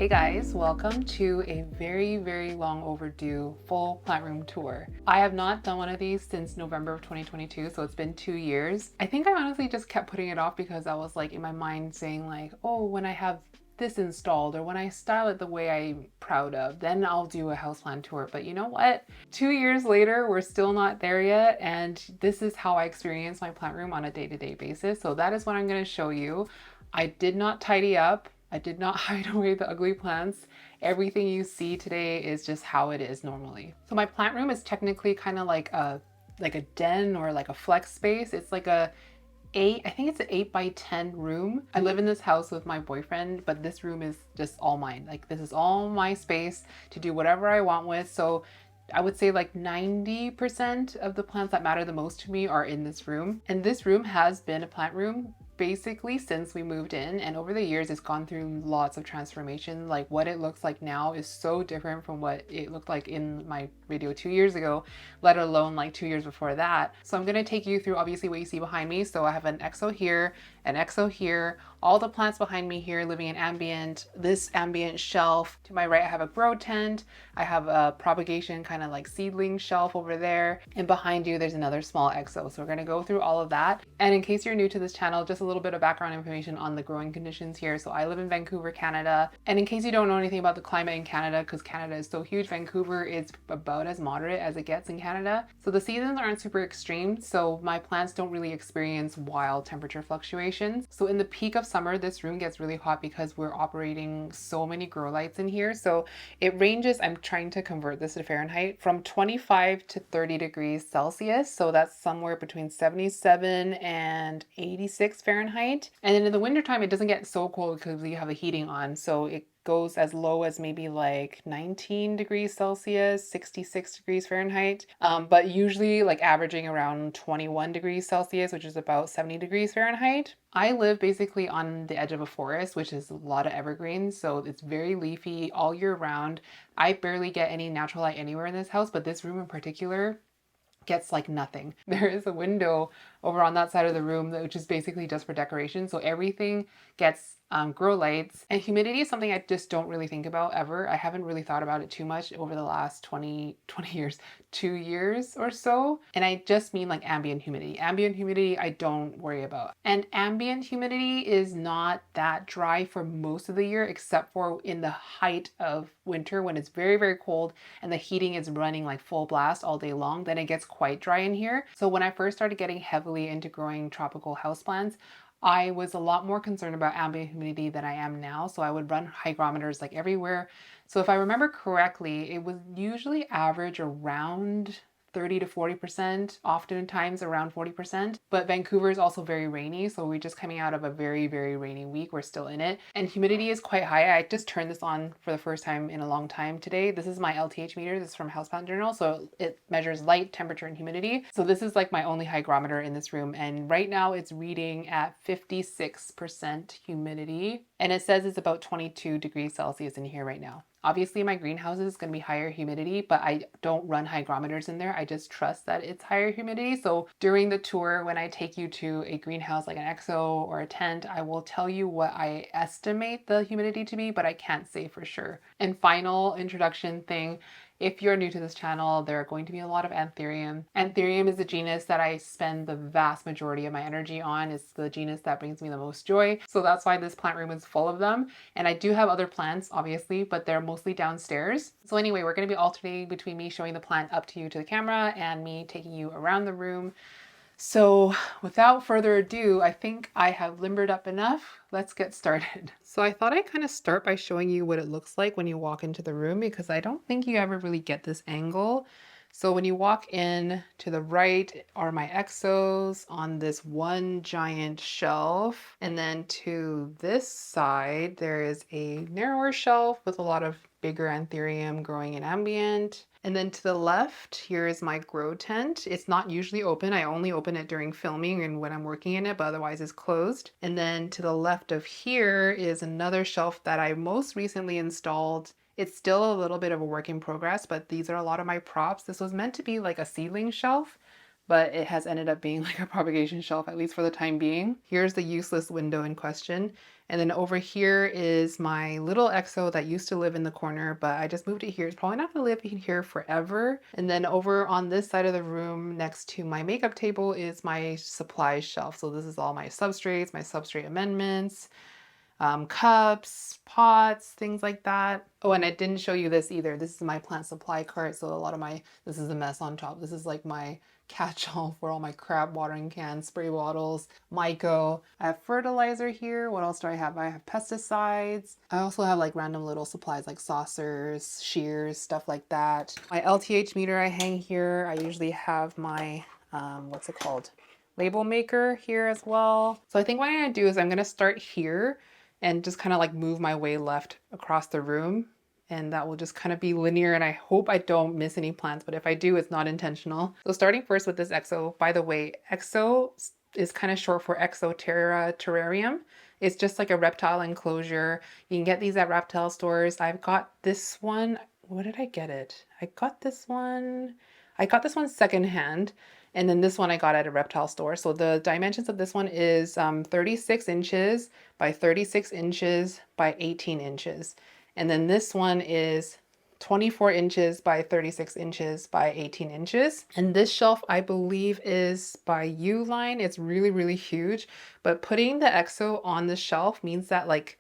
Hey guys, welcome to a very long overdue full plant room tour. I have not done one of these since November of 2022, so it's been 2 years. I think I honestly just kept putting it off because I was like in my mind saying like, oh, when I have this installed or when I style it the way I'm proud of, then I'll do a houseplant tour. But you know what? 2 years later, we're still not there yet. And this is how I experience my plant room on a day-to-day basis. So that is what I'm gonna show you. I did not tidy up. I did not hide away the ugly plants. Everything you see today is just how it is normally. So my plant room is technically kind of like a den or like a flex space. It's like I think it's an 8 by 10 room. I live in this house with my boyfriend, but this room is just all mine. Like this is all my space to do whatever I want with. So I would say like 90% of the plants that matter the most to me are in this room. And this room has been a plant room basically since we moved in, and over the years it's gone through lots of transformation. Like what it looks like now is so different from what it looked like in my video 2 years ago, let alone like 2 years before that. So I'm going to take you through obviously what you see behind me. So I have an EXO here, an EXO here, all the plants behind me here living in Ambient, this Ambient shelf. To my right I have a grow tent, I have a Propagation kind of like seedling shelf over there, and behind you there's another small EXO. So we're going to go through all of that. And in case you're new to this channel, just a little bit of background information on the growing conditions here. So I live in Vancouver, Canada. And in case you don't know anything about the climate in Canada, because Canada is so huge, Vancouver is about as moderate as it gets in Canada. So the seasons aren't super extreme. So my plants don't really experience wild temperature fluctuations. So in the peak of summer, this room gets really hot because we're operating so many grow lights in here. So it ranges, I'm trying to convert this to Fahrenheit, from 25 to 30 degrees Celsius. So that's somewhere between 77 and 86 Fahrenheit. And then in the wintertime, it doesn't get so cold because we have the heating on. So it goes as low as maybe like 19 degrees Celsius, 66 degrees Fahrenheit, but usually like averaging around 21 degrees Celsius, which is about 70 degrees Fahrenheit. I live basically on the edge of a forest, which is a lot of evergreens, so it's very leafy all year round. I barely get any natural light anywhere in this house, but this room in particular gets like nothing. There is a window over on that side of the room which is basically just for decoration. So everything gets grow lights. And humidity is something I just don't really think about ever. I haven't really thought about it too much over the last 20 years, 2 years or so. And I just mean like ambient humidity. Ambient humidity I don't worry about. And ambient humidity is not that dry for most of the year, except for in the height of winter when it's very cold and the heating is running like full blast all day long. Then it gets quite dry in here. So when I first started getting heavily into growing tropical houseplants, I was a lot more concerned about ambient humidity than I am now. So I would run hygrometers like everywhere. So if I remember correctly, it was usually average around 30 to 40%, oftentimes around 40%. But Vancouver is also very rainy, so we're just coming out of a very rainy week. We're still in it. And humidity is quite high. I just turned this on for the first time in a long time today. This is my LTH meter. This is from Houseplant Journal. So it measures light, temperature, and humidity. So this is like my only hygrometer in this room. And right now it's reading at 56% humidity. And it says it's about 22 degrees Celsius in here right now. Obviously my greenhouse is going to be higher humidity, but I don't run hygrometers in there. I just trust that it's higher humidity. So during the tour, when I take you to a greenhouse like an EXO or a tent, I will tell you what I estimate the humidity to be, but I can't say for sure. And final introduction thing, if you're new to this channel, there are going to be a lot of Anthurium. Anthurium is a genus that I spend the vast majority of my energy on. It's the genus that brings me the most joy. So that's why this plant room is full of them. And I do have other plants, obviously, but they're mostly downstairs. So anyway, we're going to be alternating between me showing the plant up to you to the camera and me taking you around the room. So without further ado, I think I have limbered up enough. Let's get started. So I thought I'd kind of start by showing you what it looks like when you walk into the room, because I don't think you ever really get this angle. So when you walk in, to the right are my EXOs on this one giant shelf. And then to this side, there is a narrower shelf with a lot of bigger Anthurium growing in Ambient. And then to the left, here is my grow tent. It's not usually open. I only open it during filming and when I'm working in it, but otherwise it's closed. And then to the left of here is another shelf that I most recently installed. It's still a little bit of a work in progress, but these are a lot of my props. This was meant to be like a seedling shelf, but it has ended up being like a propagation shelf, at least for the time being. Here's the useless window in question. And then over here is my little EXO that used to live in the corner, but I just moved it here. It's probably not gonna live in here forever. And then over on this side of the room next to my makeup table is my supply shelf. So this is all my substrates, my substrate amendments, cups, pots, things like that. Oh, and I didn't show you this either. This is my plant supply cart. So a lot of this is a mess on top. This is like my catch-all for all my crab watering cans, spray bottles, Myco. I have fertilizer here. What else do I have? I have pesticides. I also have like random little supplies like saucers, shears, stuff like that. My LTH meter I hang here. I usually have my, what's it called? Label maker here as well. So I think what I'm gonna do is I'm gonna start here and just kind of like move my way left across the room. And that will just kind of be linear, and I hope I don't miss any plants, but if I do, it's not intentional. So starting first with this EXO, by the way, EXO is kind of short for Exoterra Terrarium. It's just like a reptile enclosure. You can get these at reptile stores. I've got this one. Where did I get it? I got this one secondhand. And then this one I got at a reptile store. So the dimensions of this one is 36 inches by 36 inches by 18 inches. And then this one is 24 inches by 36 inches by 18 inches. And this shelf, I believe, is by Uline. It's really, really huge. But putting the EXO on the shelf means that, like,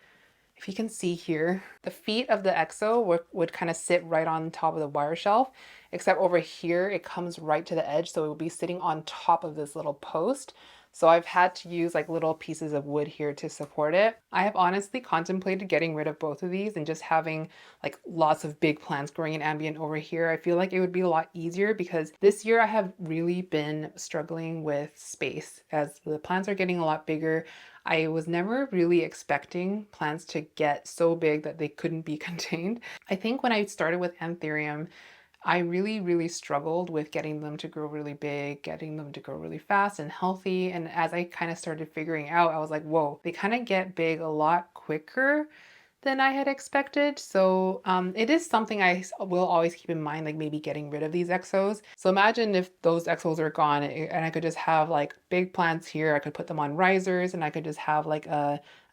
if you can see here, the feet of the EXO would kind of sit right on top of the wire shelf, except over here, it comes right to the edge. So it will be sitting on top of this little post. So I've had to use like little pieces of wood here to support it. I have honestly contemplated getting rid of both of these and just having like lots of big plants growing in ambient over here. I feel like it would be a lot easier because this year I have really been struggling with space as the plants are getting a lot bigger. I was never really expecting plants to get so big that they couldn't be contained. I think when I started with Anthurium, I really, really struggled with getting them to grow really big, getting them to grow really fast and healthy. And as I kind of started figuring out, I was like, whoa, they kind of get big a lot quicker than I had expected. So it is something I will always keep in mind, like maybe getting rid of these EXOs. So imagine if those EXOs are gone and I could just have like big plants here. I could put them on risers and I could just have like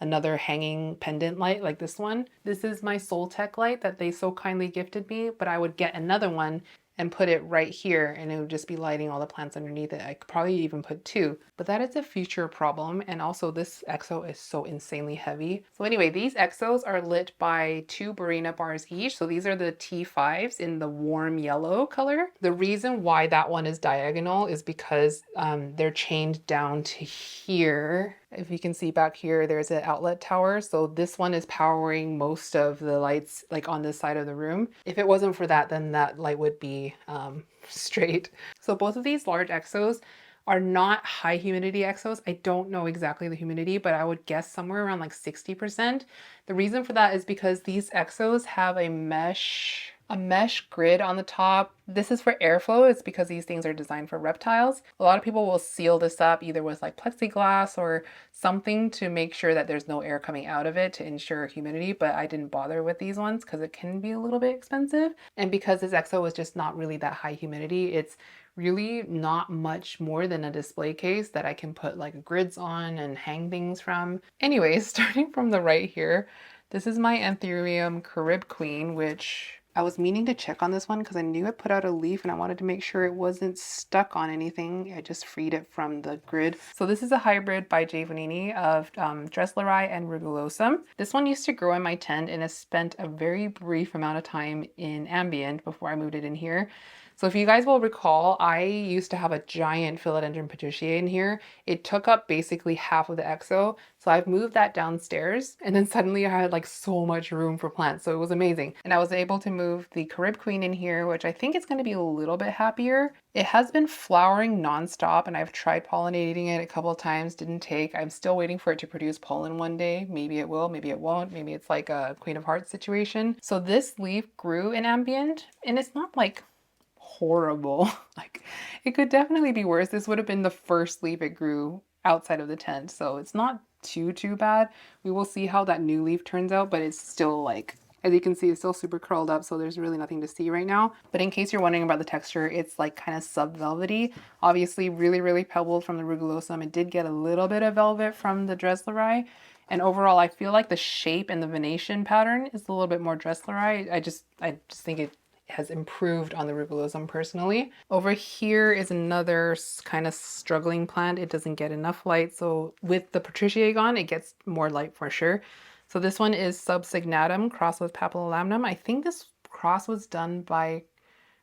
another hanging pendant light like this one. This is my Soltech light that they so kindly gifted me, but I would get another one and put it right here and it would just be lighting all the plants underneath it. I could probably even put two, but that is a future problem. And also this EXO is so insanely heavy. So anyway, these EXOs are lit by 2 Barina bars each. So these are the T5s in the warm yellow color. The reason why that one is diagonal is because they're chained down to here. If you can see back here, there's an outlet tower. So this one is powering most of the lights like on this side of the room. If it wasn't for that, then that light would be straight. So both of these large EXOs are not high humidity EXOs. I don't know exactly the humidity, but I would guess somewhere around like 60%. The reason for that is because these EXOs have a mesh grid on the top. This is for airflow. It's because these things are designed for reptiles. A lot of people will seal this up either with like plexiglass or something to make sure that there's no air coming out of it to ensure humidity, but I didn't bother with these ones because it can be a little bit expensive. And because this EXO is just not really that high humidity, it's really not much more than a display case that I can put like grids on and hang things from. Anyways, starting from the right here, this is my Anthurium Carib Queen, which I was meaning to check on this one because I knew it put out a leaf and I wanted to make sure it wasn't stuck on anything. I just freed it from the grid. So this is a hybrid by J. Vanini of Dressleri and Rugulosum. This one used to grow in my tent and has spent a very brief amount of time in Ambient before I moved it in here. So if you guys will recall, I used to have a giant Philodendron Patriciae in here. It took up basically half of the EXO. So I've moved that downstairs and then suddenly I had like so much room for plants. So it was amazing. And I was able to move the Carib Queen in here, which I think is going to be a little bit happier. It has been flowering nonstop and I've tried pollinating it a couple of times, didn't take. I'm still waiting for it to produce pollen one day. Maybe it will, maybe it won't. Maybe it's like a Queen of Hearts situation. So this leaf grew in Ambient and it's not like horrible. Like it could definitely be worse. This would have been the first leaf it grew outside of the tent. So it's not too bad. We will see how that new leaf turns out, but it's still like As you can see, it's still super curled up, so there's really nothing to see right now. But in case you're wondering about the texture, it's like kind of sub-velvety. Obviously really, really pebbled from the rugulosum. It did get a little bit of velvet from the Dressleri. And overall, I feel like the shape and the venation pattern is a little bit more Dressleri. I just think it has improved on the rugulosum personally. Over here is another kind of struggling plant. It doesn't get enough light. So with the Patriciagon, it gets more light for sure. So this one is subsignatum crossed with papillolamnum. I think this cross was done by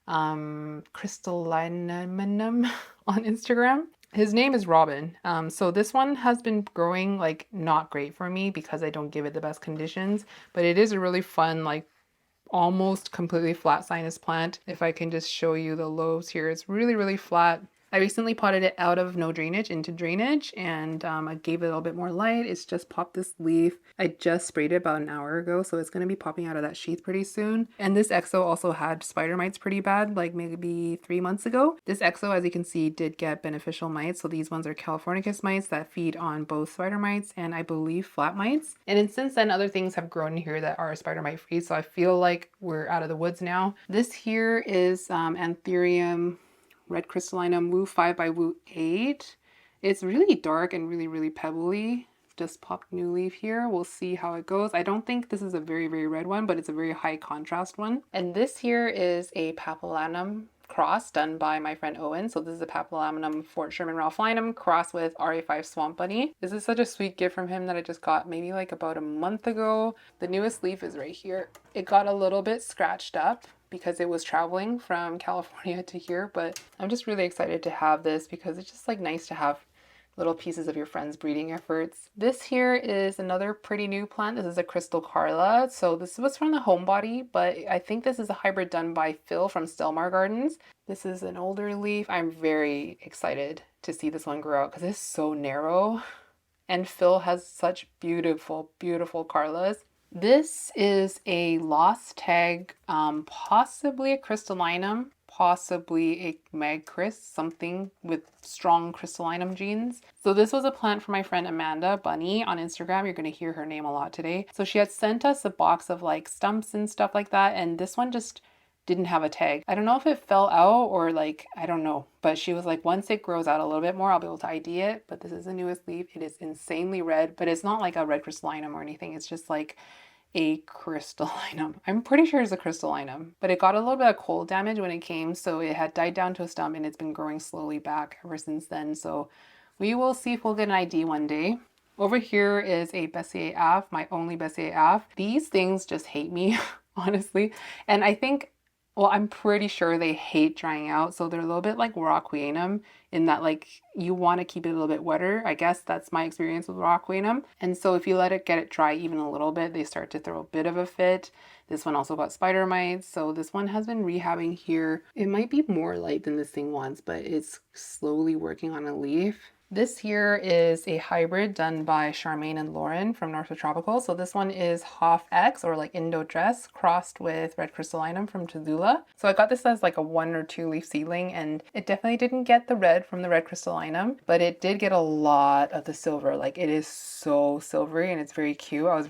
Crystallinum on Instagram. His name is Robin. So this one has been growing like not great for me because I don't give it the best conditions, but it is a really fun, like almost completely flat sinus plant. If I can just show you the lobes here, it's really, really flat. I recently potted it out of no drainage into drainage, and I gave it a little bit more light. It's just popped this leaf. I just sprayed it about an hour ago, so it's going to be popping out of that sheath pretty soon. And this exo also had spider mites pretty bad, like maybe 3 months ago. This exo, as you can see, did get beneficial mites. So these ones are Californicus mites that feed on both spider mites and I believe flat mites. And since then, other things have grown here that are spider mite free, so I feel like we're out of the woods now. This here is Anthurium Red Crystallinum Wu 5 by Wu 8. It's really dark and really, really pebbly. Just popped new leaf here. We'll see how it goes. I don't think this is a very, very red one, but it's a very high contrast one. And this here is a papillanum cross done by my friend Owen. So this is a papillanum Fort Sherman Ralphinum cross with RA5 Swamp Bunny. This is such a sweet gift from him that I just got maybe like about a month ago. The newest leaf is right here. It got a little bit scratched up because it was traveling from California to here, but I'm just really excited to have this because it's just like nice to have little pieces of your friend's breeding efforts. This here is another pretty new plant. This is a Crystal Carla. So this was from the Homebody, but I think this is a hybrid done by Phil from Stelmar Gardens. This is an older leaf. I'm very excited to see this one grow out because it's so narrow. And Phil has such beautiful, beautiful Carlas. This is a lost tag, possibly a crystallinum, possibly a magcris, something with strong crystallinum genes. So this was a plant from my friend Amanda Bunny on Instagram. You're going to hear her name a lot today. So she had sent us a box of like stumps and stuff like that, and this one just didn't have a tag. I don't know if it fell out or like, I don't know, but she was like, once it grows out a little bit more, I'll be able to ID it. But this is the newest leaf. It is insanely red, but it's not like a red crystallinum or anything. It's just like a crystallinum. I'm pretty sure it's a crystallinum, but it got a little bit of cold damage when it came. So it had died down to a stump and it's been growing slowly back ever since then. So we will see if we'll get an ID one day. Over here is a Bessier Ave, my only Bessier Ave. These things just hate me, honestly. And I think, well, I'm pretty sure they hate drying out. So they're a little bit like Rocquianum in that like you want to keep it a little bit wetter. I guess that's my experience with Rocquianum. And so if you let it get it dry even a little bit, they start to throw a bit of a fit. This one also got spider mites. So this one has been rehabbing here. It might be more light than this thing wants, but it's slowly working on a leaf. This here is a hybrid done by Charmaine and Lauren from North of Tropical. So this one is Hoff X or like Indo Dress crossed with Red Crystallinum from Tazula. So I got this as like a 1 or 2 leaf seedling, and it definitely didn't get the red from the Red Crystallinum, but it did get a lot of the silver. Like it is so silvery and it's very cute. I was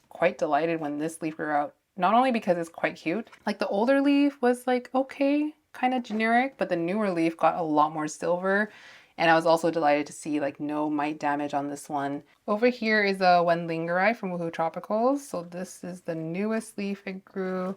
quite delighted when this leaf grew out, not only because it's quite cute. Like the older leaf was like, okay, kind of generic, but the newer leaf got a lot more silver. And I was also delighted to see like no mite damage on this one. Over here is a Wenlingeri from Woohoo Tropicals. So this is the newest leaf it grew.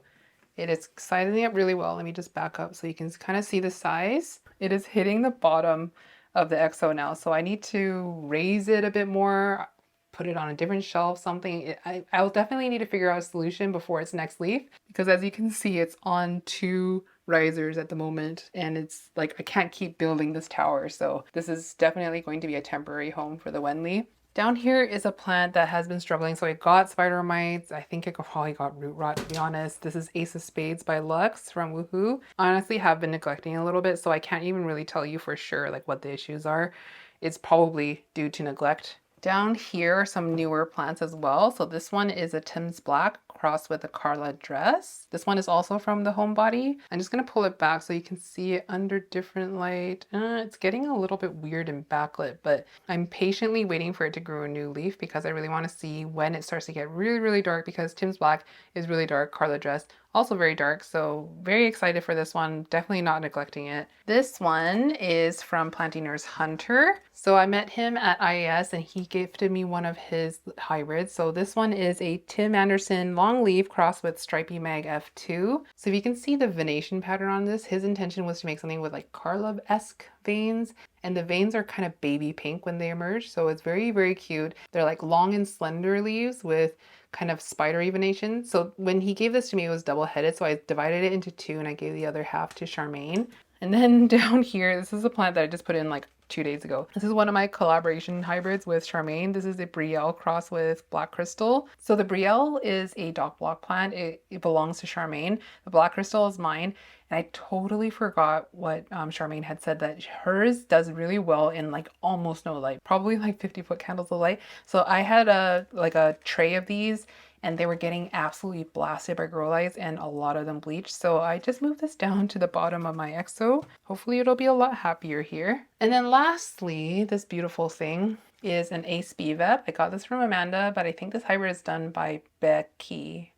It is sizing up really well. Let me just back up so you can kind of see the size. It is hitting the bottom of the EXO now. So I need to raise it a bit more, put it on a different shelf, something. I'll definitely need to figure out a solution before its next leaf, because as you can see, it's on 2 risers at the moment, and it's like I can't keep building this tower, so this is definitely going to be a temporary home for the Wenli. Down here is a plant that has been struggling. So it got spider mites. I think it probably got root rot, to be honest. This is Ace of Spades by Lux from Woohoo. I honestly have been neglecting a little bit, so I can't even really tell you for sure like what the issues are. It's probably due to neglect. Down here are some newer plants as well. So this one is a Tim's Black crossed with a Carla dress. This one is also from the Homebody. I'm just gonna pull it back so you can see it under different light. It's getting a little bit weird and backlit, but I'm patiently waiting for it to grow a new leaf because I really want to see when it starts to get really, really dark, because Tim's Black is really dark, Carla dress also very dark, so very excited for this one, definitely not neglecting it. This one is from Plantinger's Hunter. So I met him at IAS and he gifted me one of his hybrids. So this one is a Tim Anderson long leaf crossed with Stripey Mag F2. So if you can see the venation pattern on this, his intention was to make something with like Carla-esque veins, and the veins are kind of baby pink when they emerge, so it's very, very cute. They're like long and slender leaves with kind of spidery venation. So when he gave this to me, it was double-headed, so I divided it into two and I gave the other half to Charmaine. And then down here, this is a plant that I just put in like 2 days ago. This is one of my collaboration hybrids with Charmaine. This is a Brielle cross with Black Crystal. So the Brielle is a dock block plant. It belongs to Charmaine. The Black Crystal is mine. And I totally forgot what Charmaine had said, that hers does really well in like almost no light, probably like 50-foot candles of light. So I had a tray of these and they were getting absolutely blasted by grow lights and a lot of them bleached. So I just moved this down to the bottom of my EXO. Hopefully it'll be a lot happier here. And then lastly, this beautiful thing is an Ace BVEP. I got this from Amanda, but I think this hybrid is done by Becky.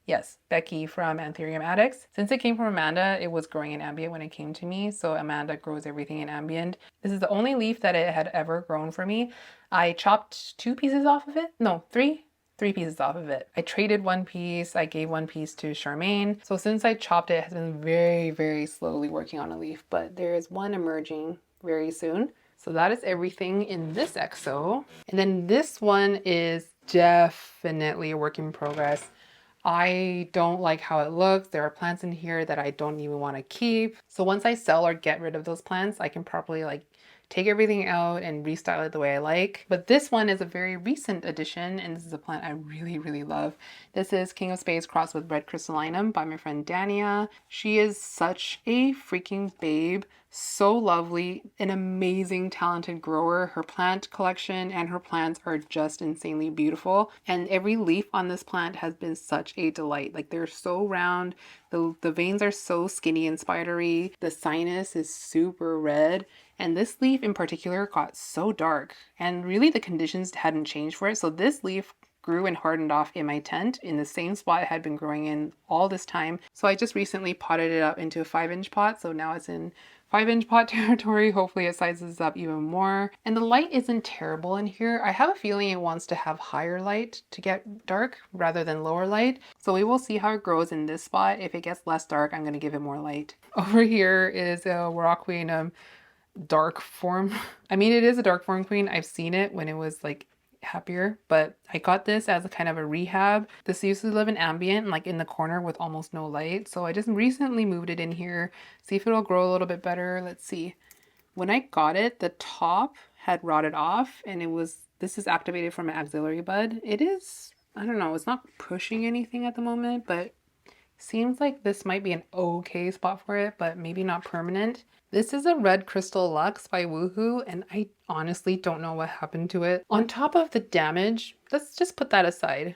Yes, Becky from Terrarium Addicts. Since it came from Amanda, it was growing in Ambient when it came to me, so Amanda grows everything in Ambient. This is the only leaf that it had ever grown for me. I chopped 2 pieces off of it. No, 3 pieces off of it. I traded 1 piece. I gave 1 piece to Charmaine. So since I chopped it, it has been very, very slowly working on a leaf, but there is one emerging very soon. So that is everything in this EXO. And then this one is definitely a work in progress. I don't like how it looks. There are plants in here that I don't even want to keep. So once I sell or get rid of those plants, I can properly like take everything out and restyle it the way I like. But this one is a very recent addition, and this is a plant I really, really love. This is King of Spades crossed with Red Crystallinum by my friend Dania. She is such a freaking babe. So lovely, an amazing, talented grower. Her plant collection and her plants are just insanely beautiful. And every leaf on this plant has been such a delight. Like, they're so round. The veins are so skinny and spidery. The sinus is super red. And this leaf in particular got so dark. And really the conditions hadn't changed for it. So this leaf grew and hardened off in my tent in the same spot it had been growing in all this time. So I just recently potted it up into a 5-inch pot. So now it's in 5-inch pot territory. Hopefully it sizes up even more. And the light isn't terrible in here. I have a feeling it wants to have higher light to get dark rather than lower light. So we will see how it grows in this spot. If it gets less dark, I'm going to give it more light. Over here is a Rockway dark form. I mean, it is a dark form queen. I've seen it when it was like happier, but I got this as a kind of a rehab. This used to live in Ambient, like in the corner with almost no light. So I just recently moved it in here, see if it'll grow a little bit better. Let's see. When I got it, the top had rotted off and this is activated from an auxiliary bud. It is, I don't know, it's not pushing anything at the moment, but seems like this might be an okay spot for it, but maybe not permanent. This is a Red Crystal Luxe by Woohoo, and I honestly don't know what happened to it. On top of the damage, let's just put that aside.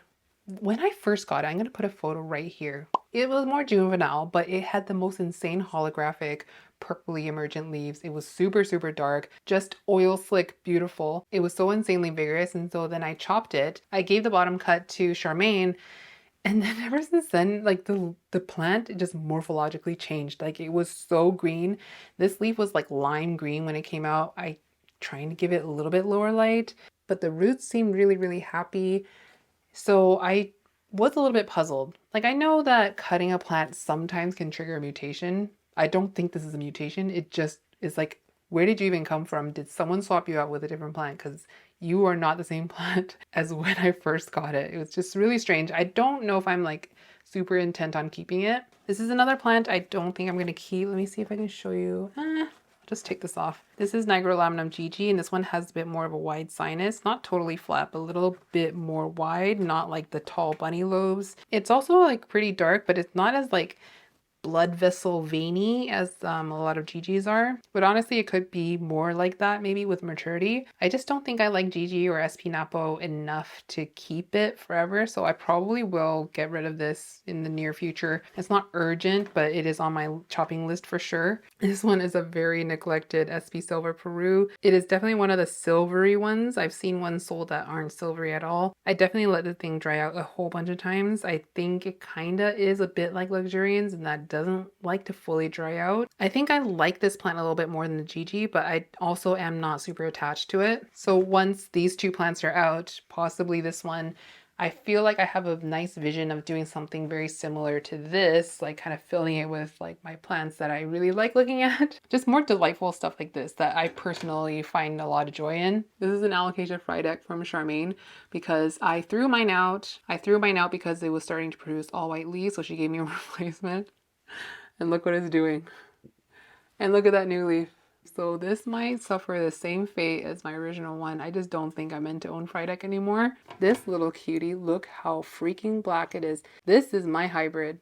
When I first got it, I'm going to put a photo right here. It was more juvenile, but it had the most insane holographic purpley emergent leaves. It was super, super dark, just oil slick, beautiful. It was so insanely vigorous, and so then I chopped it. I gave the bottom cut to Charmaine, and then ever since then, like the plant just morphologically changed. Like, it was so green. This leaf was like lime green when it came out. I trying to give it a little bit lower light, but the roots seemed really, really happy. So I was a little bit puzzled. Like, I know that cutting a plant sometimes can trigger a mutation. I don't think this is a mutation. It just is like, where did you even come from? Did someone swap you out with a different plant? Because you are not the same plant as when I first got it. It was just really strange. I don't know if I'm like super intent on keeping it. This is another plant I don't think I'm going to keep. Let me see if I can show you. I'll just take this off. This is Nigrolaminum Gigi, and this one has a bit more of a wide sinus. Not totally flat, but a little bit more wide, not like the tall bunny lobes. It's also like pretty dark, but it's not as like blood vessel veiny as a lot of Gigi's are. But honestly, it could be more like that maybe with maturity. I just don't think I like Gigi or SP Napo enough to keep it forever. So I probably will get rid of this in the near future. It's not urgent, but it is on my chopping list for sure. This one is a very neglected SP Silver Peru. It is definitely one of the silvery ones. I've seen ones sold that aren't silvery at all. I definitely let the thing dry out a whole bunch of times. I think it kinda is a bit like Luxurians and that doesn't like to fully dry out. I think I like this plant a little bit more than the Gigi, but I also am not super attached to it. So once these two plants are out, possibly this one, I feel like I have a nice vision of doing something very similar to this, like kind of filling it with like my plants that I really like looking at. Just more delightful stuff like this that I personally find a lot of joy in. This is an Alocasia Frydek from Charmaine because I threw mine out. I threw mine out because it was starting to produce all white leaves, so she gave me a replacement. And look what it's doing. And look at that new leaf. So this might suffer the same fate as my original one. I just don't think I'm meant to own Frydek anymore. This little cutie, look how freaking black it is. This is my hybrid.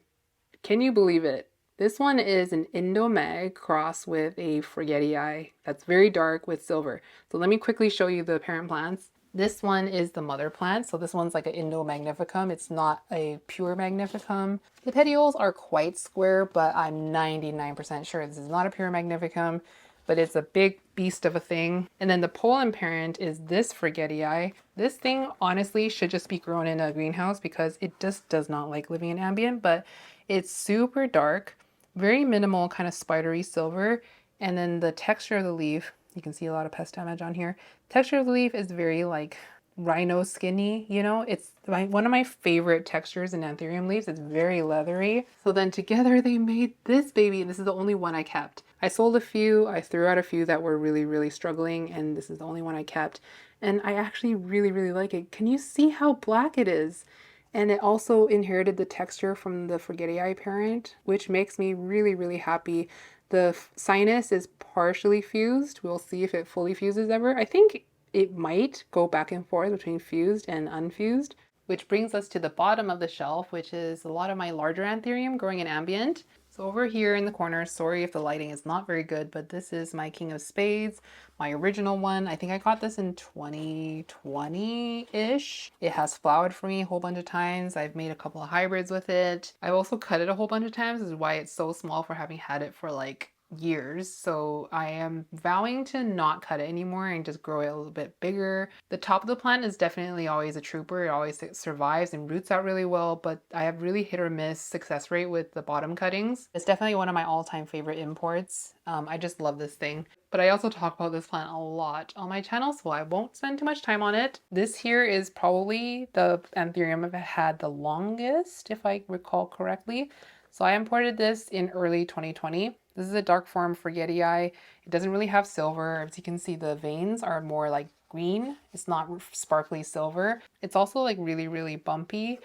Can you believe it? This one is an Indomag cross with a Forgetii that's very dark with silver. So let me quickly show you the parent plants. This one is the mother plant. So this one's like an Indo Magnificum. It's not a pure Magnificum. The petioles are quite square, but I'm 99% sure this is not a pure Magnificum, but it's a big beast of a thing. And then the pollen parent is this Forgetii. This thing honestly should just be grown in a greenhouse because it just does not like living in ambient, but it's super dark, very minimal kind of spidery silver. And then the texture of the leaf, you can see a lot of pest damage on here. Texture of the leaf is very like rhino skinny, you know? It's one of my favorite textures in anthurium leaves. It's very leathery. So then together they made this baby, and this is the only one I kept. I sold a few, I threw out a few that were really, really struggling, and this is the only one I kept. And I actually really, really like it. Can you see how black it is? And it also inherited the texture from the Forgetii parent, which makes me really, really happy. The sinus is partially fused. We'll see if it fully fuses ever. I think it might go back and forth between fused and unfused, which brings us to the bottom of the shelf, which is a lot of my larger anthurium growing in ambient. So over here in the corner, sorry if the lighting is not very good, but this is my King of Spades, my original one. I think I got this in 2020-ish. It has flowered for me a whole bunch of times. I've made a couple of hybrids with it. I've also cut it a whole bunch of times. This is why it's so small for having had it for like years. So I am vowing to not cut it anymore and just grow it a little bit bigger. The top of the plant is definitely always a trooper. It always survives and roots out really well, but I have really hit or miss success rate with the bottom cuttings. It's definitely one of my all-time favorite imports. I just love this thing. But I also talk about this plant a lot on my channel, so I won't spend too much time on it. This here is probably the anthurium I've had the longest, if I recall correctly. So I imported this in early 2020. This is a dark form Forgetii. It doesn't really have silver. As you can see, the veins are more like green. It's not sparkly silver. It's also like really, really bumpy.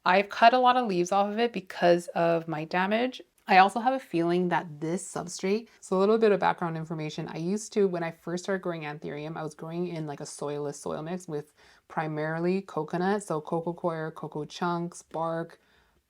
I've cut a lot of leaves off of it because of mite damage. I also have a feeling that this substrate, so a little bit of background information. I used to, when I first started growing anthurium, I was growing in like a soilless soil mix with primarily coconut. So cocoa coir, cocoa chunks, bark,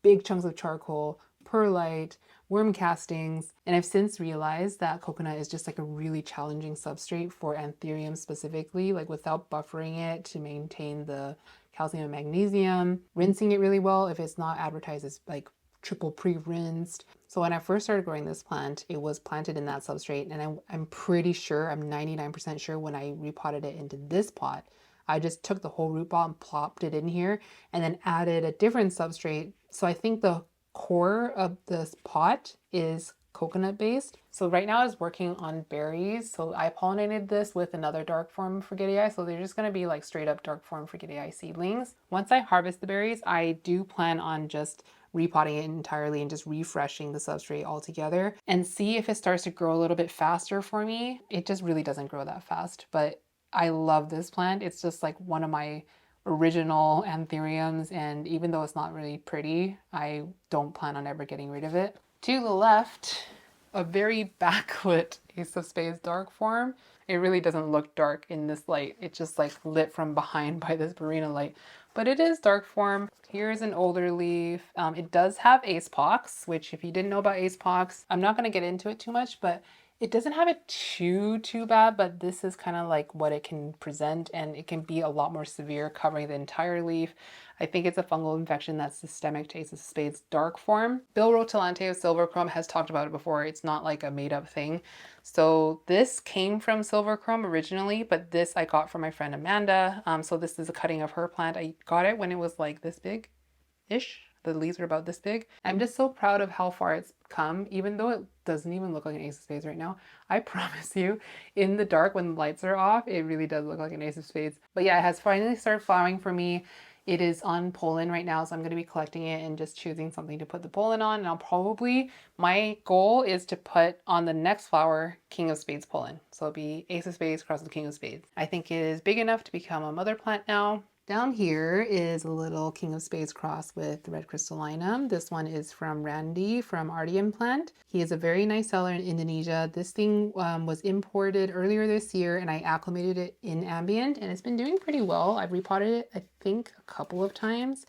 big chunks of charcoal, perlite, worm castings, and I've since realized that coconut is just like a really challenging substrate for anthurium specifically, like without buffering it to maintain the calcium and magnesium, rinsing it really well if it's not advertised as like triple pre-rinsed. So when I first started growing this plant, it was planted in that substrate, and I'm pretty sure, I'm 99% sure when I repotted it into this pot, I just took the whole root ball and plopped it in here and then added a different substrate. So I think the core of this pot is coconut based. So right now I was working on berries. So I pollinated this with another dark form Forgetii. So they're just going to be like straight up dark form Forgetii seedlings. Once I harvest the berries, I do plan on just repotting it entirely and just refreshing the substrate altogether and see if it starts to grow a little bit faster for me. It just really doesn't grow that fast, but I love this plant. It's just like one of my original anthuriums, and even though it's not really pretty, I don't plan on ever getting rid of it. To the left, a very backlit Ace of Spades dark form. It really doesn't look dark in this light. It's just like lit from behind by this Barina light. but it is dark form. Here's an older leaf. It does have ace pox, which if you didn't know about ace pox, I'm not going to get into it too much, but it doesn't have it too bad, but this is kind of like what it can present, and it can be a lot more severe, covering the entire leaf. I think it's a fungal infection that's systemic to Ace of Spades dark form. Bill Rotalante of Silverchrome has talked about it before. It's not like a made up thing. So this came from Silverchrome originally, but this I got from my friend Amanda. So this is a cutting of her plant. I got it when it was like this big-ish. The leaves are about this big. I'm just so proud of how far it's come, even though it doesn't even look like an Ace of Spades right now. I promise you, in the dark when the lights are off, it really does look like an Ace of Spades. But yeah, it has finally started flowering for me. It is on pollen right now, so I'm going to be collecting it and just choosing something to put the pollen on. And I'll probably, my goal is to put on the next flower King of Spades pollen. So it'll be Ace of Spades crossed with King of Spades. I think it is big enough to become a mother plant now. Down here is a little King of Spades cross with red crystallinum. This one is from Randy from Ardian Plant. He is a very nice seller in Indonesia. This thing was imported earlier this year, and I acclimated it in Ambient, and it's been doing pretty well. I've repotted it, I think, a couple of times.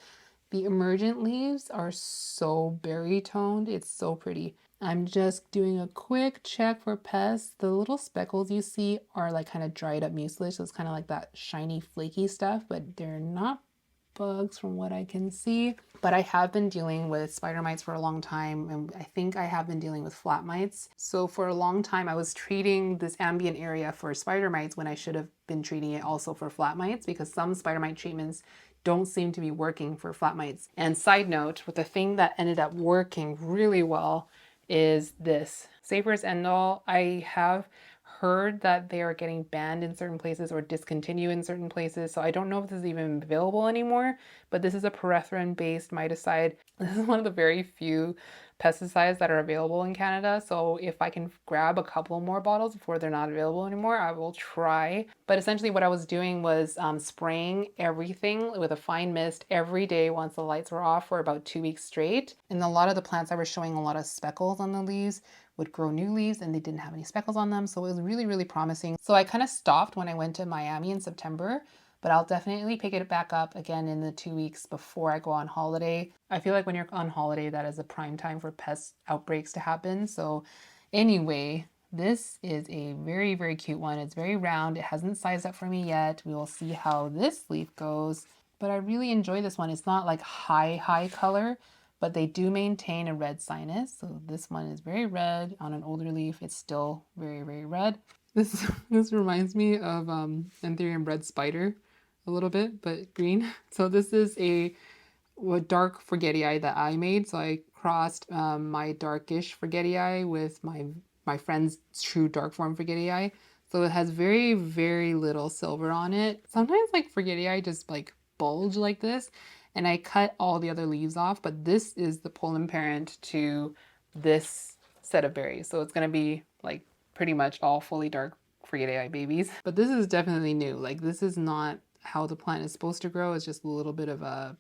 The emergent leaves are so berry toned. It's so pretty. I'm just doing a quick check for pests. The little speckles you see are like kind of dried up mucilage. So it's kind of like that shiny, flaky stuff, but they're not bugs from what I can see. But I have been dealing with spider mites for a long time, and I think I have been dealing with flat mites. So for a long time, I was treating this ambient area for spider mites when I should have been treating it also for flat mites, because some spider mite treatments don't seem to be working for flat mites. And side note, with the thing that ended up working really well is this Safer's Endol. I have heard that they are getting banned in certain places or discontinued in certain places, so I don't know if this is even available anymore, but this is a pyrethrin based miticide. This is one of the very few pesticides that are available in Canada, so if I can grab a couple more bottles before they're not available anymore, I will try. But essentially what I was doing was spraying everything with a fine mist every day once the lights were off for about 2 weeks straight. And a lot of the plants that were showing a lot of speckles on the leaves would grow new leaves, and they didn't have any speckles on them, so it was really promising. So I kind of stopped when I went to Miami in September, but I'll definitely pick it back up again in the 2 weeks before I go on holiday. I feel like when you're on holiday, that is a prime time for pest outbreaks to happen. So anyway, this is a very cute one. It's very round. It hasn't sized up for me yet. We will see how this leaf goes, but I really enjoy this one. It's not like high color, but they do maintain a red sinus. So this one is very red. On an older leaf, it's still very red. This reminds me of Anthurium red spider a little bit, but green. So this is a dark forgetii that I made. So I crossed my darkish forgetii with my friend's true dark form forgetii. So it has very little silver on it. Sometimes like forgetii just like bulge like this, and I cut all the other leaves off, but this is the pollen parent to this set of berries. So it's gonna be like pretty much all fully dark forgetii babies. But this is definitely new. Like this is not how the plant is supposed to grow. It's just a little bit of a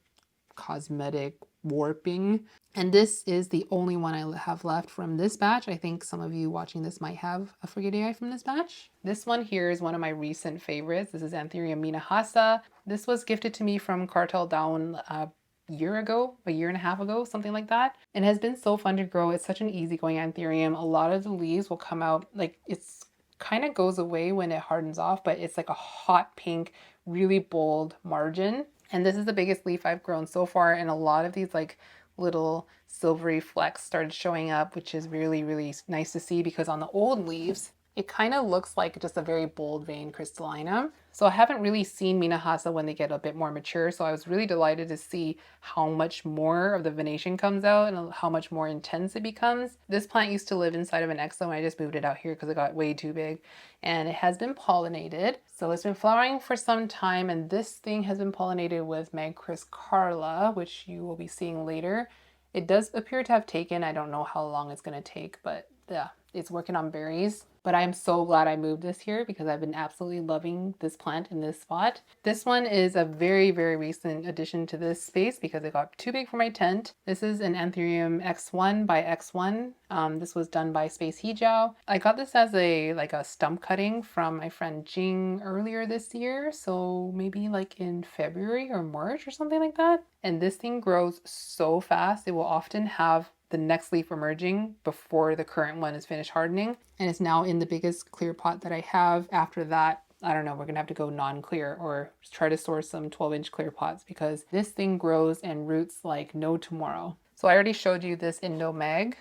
cosmetic warping. And this is the only one I have left from this batch. I think some of you watching this might have a forgetii from this batch. This one here is one of my recent favorites. This is Anthurium Minahasa. This was gifted to me from Cartel Down a year and a half ago, something like that. It has been so fun to grow. It's such an easygoing anthurium. A lot of the leaves will come out, like it's kind of goes away when it hardens off, but it's like a hot pink, really bold margin. And this is the biggest leaf I've grown so far, and a lot of these like little silvery flecks started showing up, which is really nice to see, because on the old leaves, it kind of looks like just a very bold vein crystallinum. So I haven't really seen Minahasa when they get a bit more mature, so I was really delighted to see how much more of the venation comes out and how much more intense it becomes. This plant used to live inside of an exo, and I just moved it out here because it got way too big, and it has been pollinated. So it's been flowering for some time, and this thing has been pollinated with Magchris Carla, which you will be seeing later. It does appear to have taken. I don't know how long it's going to take, but yeah, it's working on berries. But I'm so glad I moved this here because I've been absolutely loving this plant in this spot. This one is a very, very recent addition to this space because it got too big for my tent. This is an Anthurium X1 by X1. This was done by Space Hijau. I got this as a stump cutting from my friend Jing earlier this year. So maybe like in February or March or something like that. And this thing grows so fast. It will often have the next leaf emerging before the current one is finished hardening. And it's now in the biggest clear pot that I have. After that, I don't know, we're gonna have to go non-clear or try to source some 12-inch clear pots because this thing grows and roots like no tomorrow. So I already showed you this Indomag.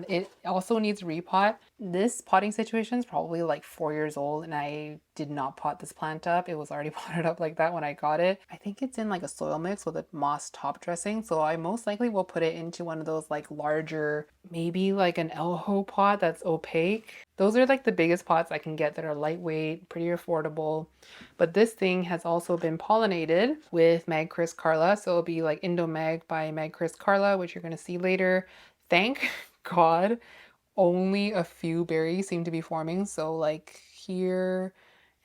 It also needs repot. This potting situation is probably like 4 years old and I did not pot this plant up. It was already potted up like that when I got it. I think it's in like a soil mix with a moss top dressing. So I most likely will put it into one of those like larger, maybe like an Elho pot that's opaque. Those are like the biggest pots I can get that are lightweight, pretty affordable. But this thing has also been pollinated with Magchris Carla. So it'll be like Indomag by Magchris Carla, which you're going to see later. Thank God, only a few berries seem to be forming. So like here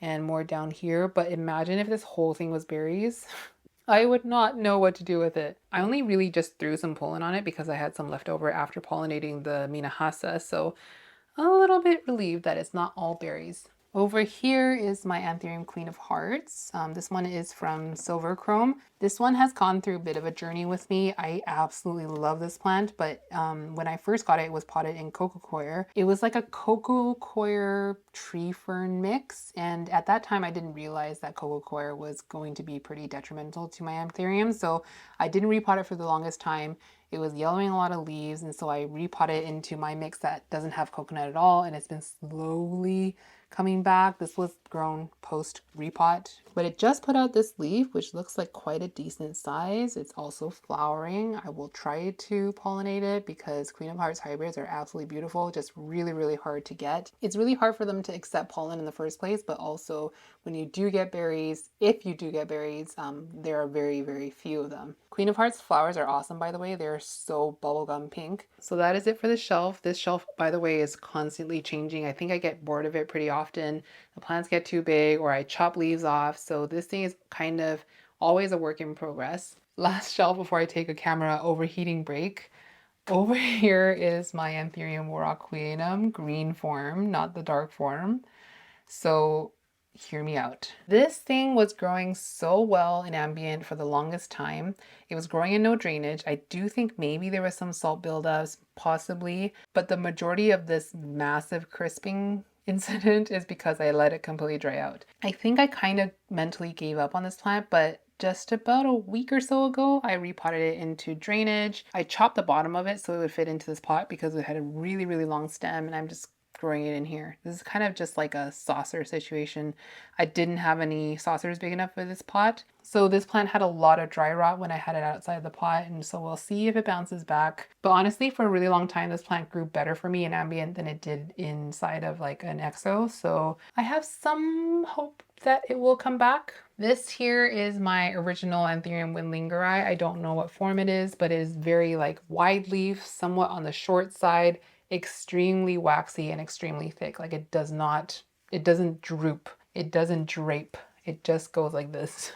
and more down here. But imagine if this whole thing was berries. I would not know what to do with it. I only really just threw some pollen on it because I had some left over after pollinating the Minahasa. So a little bit relieved that it's not all berries. Over here is my Anthurium Queen of Hearts. This one is from Silver Chrome. This one has gone through a bit of a journey with me. I absolutely love this plant, but when I first got it, it was potted in coco coir. It was like a coco coir tree fern mix, and at that time I didn't realize that coco coir was going to be pretty detrimental to my Anthurium, so I didn't repot it for the longest time. It was yellowing a lot of leaves, and so I repotted it into my mix that doesn't have coconut at all, and it's been slowly coming back. This was grown post repot, but it just put out this leaf, which looks like quite a decent size. It's also flowering. I will try to pollinate it because Queen of Hearts hybrids are absolutely beautiful, just really, really hard to get. It's really hard for them to accept pollen in the first place, but also when you do get berries, if you do get berries, there are very, very few of them. Queen of Hearts flowers are awesome, by the way. They're so bubblegum pink. So that is it for the shelf. This shelf, by the way, is constantly changing. I think I get bored of it pretty often. The plants get too big or I chop leaves off. So this thing is kind of always a work in progress. Last shelf before I take a camera overheating break. Over here is my Anthurium warocqueanum green form, not the dark form. So hear me out. This thing was growing so well in ambient for the longest time. It was growing in no drainage. I do think maybe there was some salt buildups, possibly, but the majority of this massive crisping incident is because I let it completely dry out. I think I kind of mentally gave up on this plant, but just about a week or so ago, I repotted it into drainage. I chopped the bottom of it so it would fit into this pot because it had a really, really long stem, and I'm just growing it in here. This is kind of just like a saucer situation. I didn't have any saucers big enough for this pot. So this plant had a lot of dry rot when I had it outside the pot, and so we'll see if it bounces back. But honestly, for a really long time, this plant grew better for me in ambient than it did inside of like an exo. So I have some hope that it will come back. This here is my original Anthurium windlingeri. I don't know what form it is, but it is very like wide leaf, somewhat on the short side, extremely waxy and extremely thick. Like it doesn't droop, it doesn't drape. It just goes like this.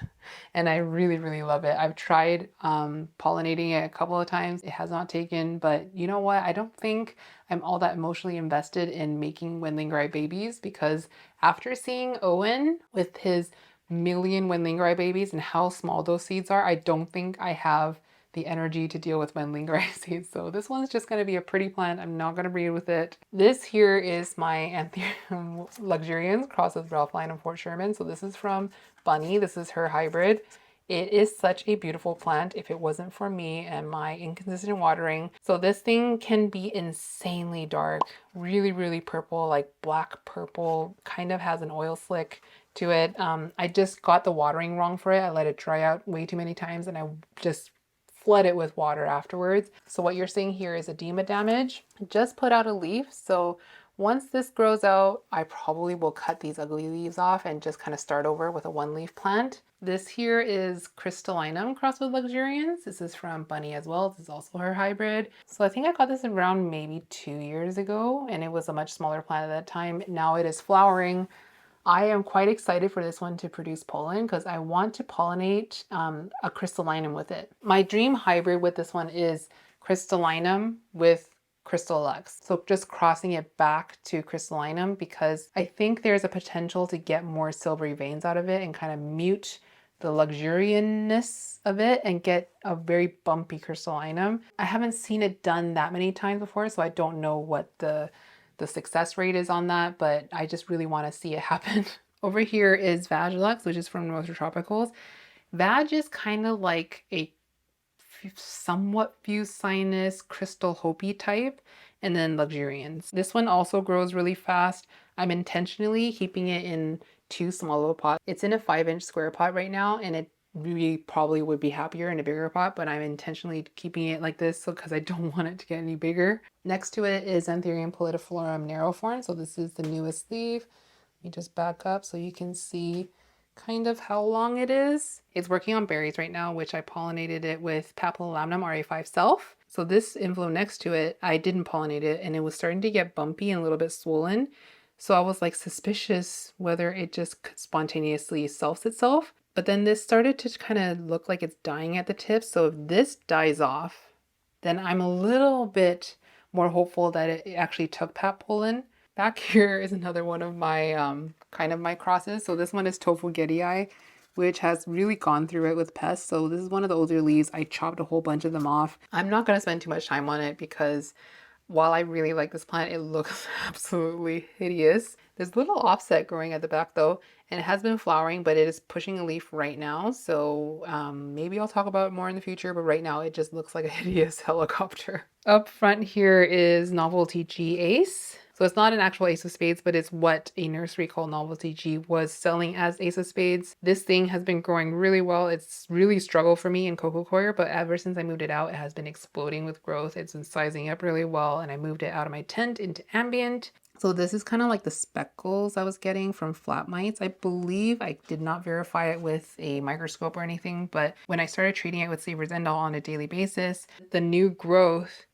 And I really, really love it. I've tried pollinating it a couple of times. It has not taken, but you know what? I don't think I'm all that emotionally invested in making windlingeri babies because after seeing Owen with his million windlingeri babies and how small those seeds are, I don't think I have the energy to deal with windlingeri seeds. So this one's just going to be a pretty plant. I'm not going to breed with it. This here is my Anthurium luxurians crossed with Ralph Lauren and Fort Sherman. So this is from Bunny. This is her hybrid. It is such a beautiful plant if it wasn't for me and my inconsistent watering. So this thing can be insanely dark, really, really purple, like black purple, kind of has an oil slick to it. I just got the watering wrong for it. I let it dry out way too many times and I just flood it with water afterwards. So what you're seeing here is edema damage. Just put out a leaf. So once this grows out, I probably will cut these ugly leaves off and just kind of start over with a one leaf plant. This here is Crystallinum crossed with Luxuriance. This is from Bunny as well. This is also her hybrid. So I think I got this around maybe 2 years ago, and it was a much smaller plant at that time. Now it is flowering. I am quite excited for this one to produce pollen because I want to pollinate a crystallinum with it. My dream hybrid with this one is crystallinum with crystal lux. So just crossing it back to crystallinum because I think there's a potential to get more silvery veins out of it and kind of mute the luxuriantness of it and get a very bumpy crystallinum. I haven't seen it done that many times before, so I don't know what the success rate is on that, but I just really want to see it happen. Over here is Vagilux, which is from Northern Tropicals. Vag is kind of like a somewhat fusinous crystal hopi type, and then Luxuriance. This one also grows really fast. I'm intentionally keeping it in 2 small little pots. It's in a 5-inch square pot right now, and it really probably would be happier in a bigger pot, but I'm intentionally keeping it like this because I don't want it to get any bigger. Next to it is Anthurium pallidiflorum narrowthorn. So this is the newest leaf. Let me just back up so you can see kind of how long it is. It's working on berries right now, which I pollinated it with Papillolamnum RA5 Self. So this inflow next to it, I didn't pollinate it, and it was starting to get bumpy and a little bit swollen. So I was like suspicious whether it just could spontaneously self itself. But then this started to kind of look like it's dying at the tip. So if this dies off, then I'm a little bit more hopeful that it actually took pap pollen. Back here is another one of my kind of my crosses. So this one is Tofu Gedii, which has really gone through it with pests. So this is one of the older leaves. I chopped a whole bunch of them off. I'm not going to spend too much time on it because while I really like this plant, it looks absolutely hideous. There's a little offset growing at the back though, and it has been flowering, but it is pushing a leaf right now. So maybe I'll talk about it more in the future, but right now it just looks like a hideous helicopter. Up front here is Novelty G Ace. So it's not an actual Ace of Spades, but it's what a nursery called Novelty G was selling as Ace of Spades. This thing has been growing really well. It's really struggled for me in Coco Coir, but ever since I moved it out, it has been exploding with growth. It's been sizing up really well, and I moved it out of my tent into Ambient. So this is kind of like the speckles I was getting from flat mites. I believe I did not verify it with a microscope or anything, but when I started treating it with Saverzendol on a daily basis, the new growth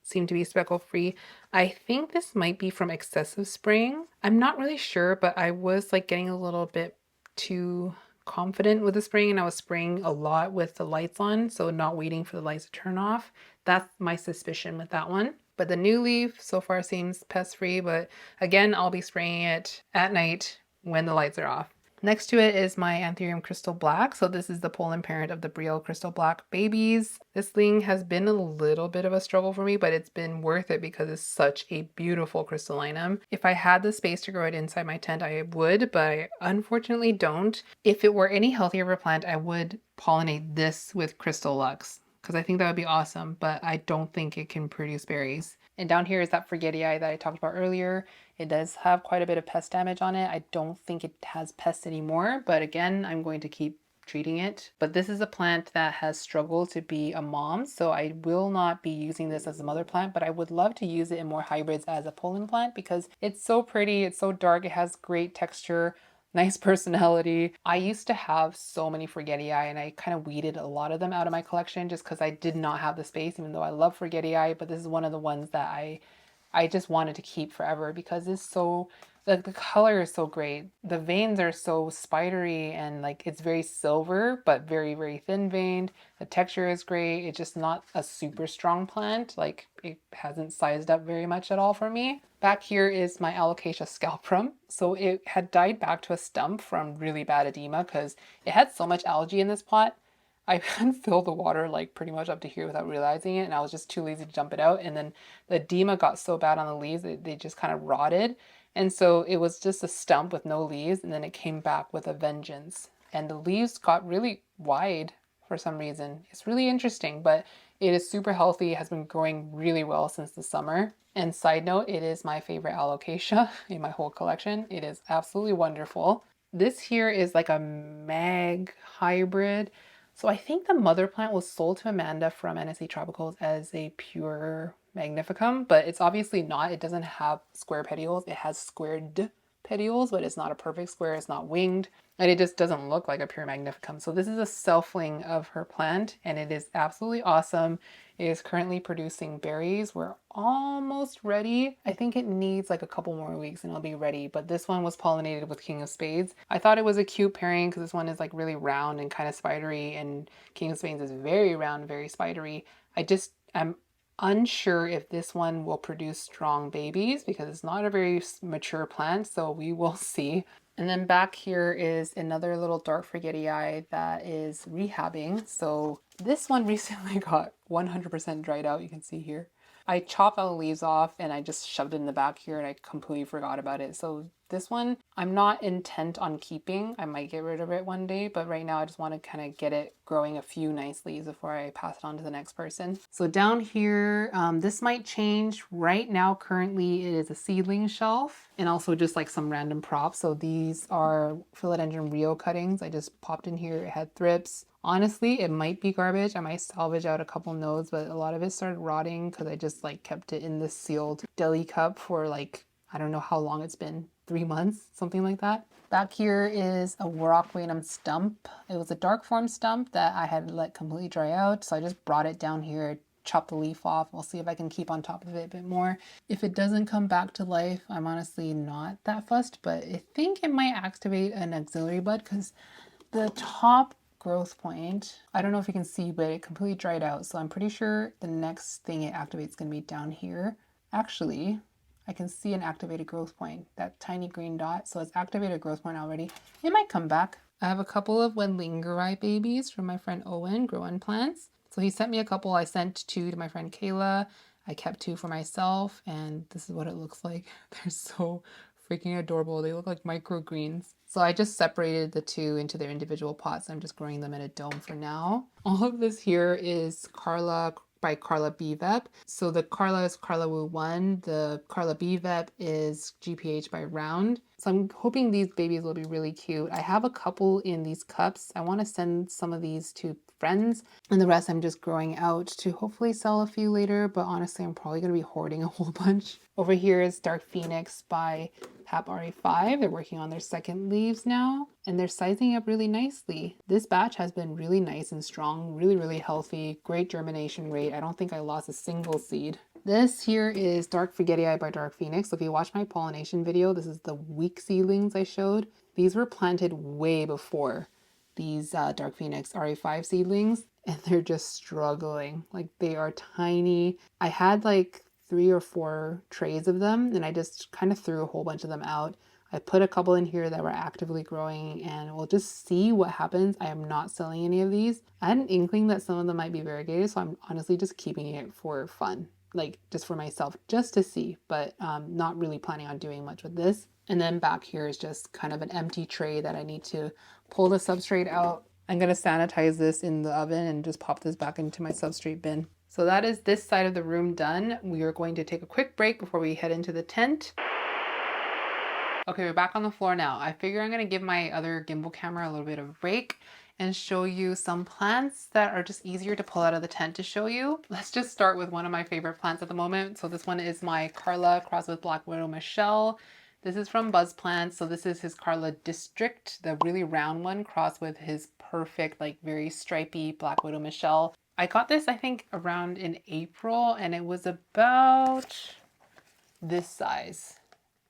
seem to be speckle free. I think this might be from excessive spraying. I'm not really sure, but I was like getting a little bit too confident with the spraying, and I was spraying a lot with the lights on, so not waiting for the lights to turn off. That's my suspicion with that one. But the new leaf so far seems pest free, but again, I'll be spraying it at night when the lights are off. Next to it is my Anthurium Crystal Black. So this is the pollen parent of the Brielle Crystal Black babies. This thing has been a little bit of a struggle for me, but it's been worth it because it's such a beautiful crystallinum. If I had the space to grow it inside my tent, I would, but I unfortunately don't. If it were any healthier of a plant, I would pollinate this with Crystal Lux because I think that would be awesome, but I don't think it can produce berries. And down here is that Forgetii that I talked about earlier. It does have quite a bit of pest damage on it. I don't think it has pests anymore, but again, I'm going to keep treating it. But this is a plant that has struggled to be a mom, so I will not be using this as a mother plant, but I would love to use it in more hybrids as a pollen plant because it's so pretty, it's so dark, it has great texture, nice personality. I used to have so many Forgetii, and I kind of weeded a lot of them out of my collection just because I did not have the space, even though I love Forgetii, but this is one of the ones that I just wanted to keep forever because it's so, like, the color is so great. The veins are so spidery and like it's very silver, but very, very thin veined. The texture is great. It's just not a super strong plant. Like, it hasn't sized up very much at all for me. Back here is my Alocasia scalprum. So it had died back to a stump from really bad edema because it had so much algae in this pot. I had filled the water like pretty much up to here without realizing it, and I was just too lazy to dump it out. And then the edema got so bad on the leaves that they just kind of rotted. And so it was just a stump with no leaves, and then it came back with a vengeance. And the leaves got really wide for some reason. It's really interesting, but it is super healthy. It has been growing really well since the summer. And side note, it is my favorite alocasia in my whole collection. It is absolutely wonderful. This here is like a mag hybrid. So I think the mother plant was sold to Amanda from NSA Tropicals as a pure magnificum, but it's obviously not. It doesn't have square petioles. It has squared petioles, but it's not a perfect square, it's not winged, and it just doesn't look like a pure magnificum. So this is a selfling of her plant, and it is absolutely awesome. It is currently producing berries. We're almost ready. I think it needs like a couple more weeks and it'll be ready, but this one was pollinated with King of Spades. I thought it was a cute pairing because this one is like really round and kind of spidery, and King of Spades is very round, very spidery. I'm unsure if this one will produce strong babies because it's not a very mature plant, so we will see. And then back here is another little dark forgetii that is rehabbing. So this one recently got 100% dried out, you can see here. I chopped all the leaves off and I just shoved it in the back here and I completely forgot about it. So this one, I'm not intent on keeping. I might get rid of it one day, but right now I just want to kind of get it growing a few nice leaves before I pass it on to the next person. So down here, this might change. Right now, currently it is a seedling shelf and also just like some random props. So these are Philodendron Rio cuttings. I just popped in here. It had thrips. Honestly, it might be garbage. I might salvage out a couple nodes, but a lot of it started rotting because I just like kept it in this sealed deli cup for like, I don't know how long it's been, 3 months, something like that. Back here is a Rockwanum stump. It was a dark form stump that I had let completely dry out, so I just brought it down here, chopped the leaf off. We'll see if I can keep on top of it a bit more. If it doesn't come back to life, I'm honestly not that fussed, but I think it might activate an auxiliary bud because the top growth point, I don't know if you can see, but it completely dried out. So I'm pretty sure the next thing it activates is going to be down here. Actually, I can see an activated growth point, that tiny green dot. So it's activated growth point already. It might come back. I have a couple of Wendlingeri babies from my friend Owen, Grow Plants. So he sent me a couple. I sent 2 to my friend Kayla. I kept 2 for myself, and this is what it looks like. They're so freaking adorable. They look like microgreens. So I just separated the 2 into their individual pots. I'm just growing them in a dome for now. All of this here is Carla by Carla B Vep. So the Carla is Carla Wu 1. The Carla B Vep is GPH by Round. So I'm hoping these babies will be really cute. I have a couple in these cups. I want to send some of these to friends, and the rest I'm just growing out to hopefully sell a few later, but honestly I'm probably going to be hoarding a whole bunch. Over here is Dark Phoenix by Pap RA5. They're working on their second leaves now, and they're sizing up really nicely. This batch has been really nice and strong, really healthy, great germination rate. I don't think I lost a single seed. This here is Dark Forgetii by Dark Phoenix. So if you watch my pollination video, this is the weak seedlings I showed. These were planted way before these Dark Phoenix RA5 seedlings, and they're just struggling. Like, they are tiny. I had like 3 or 4 trays of them, and I just kind of threw a whole bunch of them out. I put a couple in here that were actively growing, and we'll just see what happens. I am not selling any of these. I had an inkling that some of them might be variegated, so I'm honestly just keeping it for fun, like just for myself, just to see, but not really planning on doing much with this. And then back here is just kind of an empty tray that I need to pull the substrate out. I'm going to sanitize this in the oven and just pop this back into my substrate bin. So that is this side of the room done. We are going to take a quick break before we head into the tent. Okay, we're back on the floor now. I figure I'm going to give my other gimbal camera a little bit of a break and show you some plants that are just easier to pull out of the tent to show you. Let's just start with one of my favorite plants at the moment. So this one is my Carla crossed with Black Widow Michelle. This is from Buzz Plants. So this is his Carla District, the really round one, crossed with his perfect, like very stripy Black Widow Michelle. I got this, I think, around in April, and it was about this size.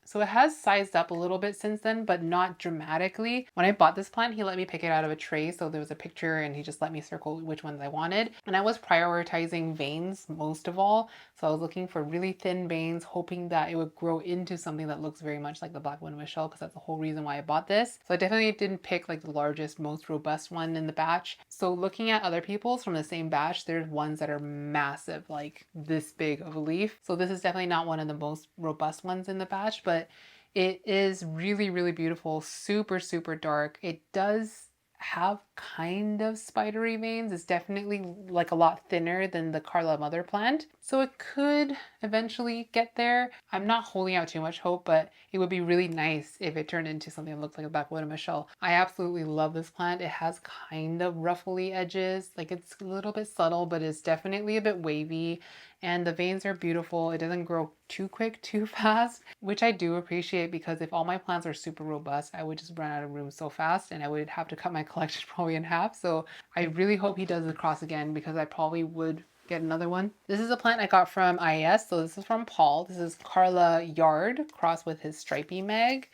So it has sized up a little bit since then, but not dramatically. When I bought this plant, he let me pick it out of a tray. So there was a picture and he just let me circle which ones I wanted. And I was prioritizing veins most of all. So I was looking for really thin veins, hoping that it would grow into something that looks very much like the Black Widow Michelle, because that's the whole reason why I bought this. So I definitely didn't pick like the largest, most robust one in the batch. So looking at other people's from the same batch, there's ones that are massive, like this big of a leaf. So this is definitely not one of the most robust ones in the batch, but it is really beautiful, super dark. It does have kind of spidery veins. It's definitely like a lot thinner than the Carla mother plant, so it could eventually get there. I'm not holding out too much hope, but it would be really nice if it turned into something that looks like a Black Widow Michelle. I absolutely love this plant. It has kind of ruffly edges, like it's a little bit subtle, but it's definitely a bit wavy, and the veins are beautiful. It doesn't grow too quick, too fast, which I do appreciate because if all my plants are super robust, I would just run out of room so fast and I would have to cut my collection probably in half. So I really hope he does the cross again because I probably would get another one. This is a plant I got from IAS. So this is from Paul. This is Carla Yard crossed with his stripy mag.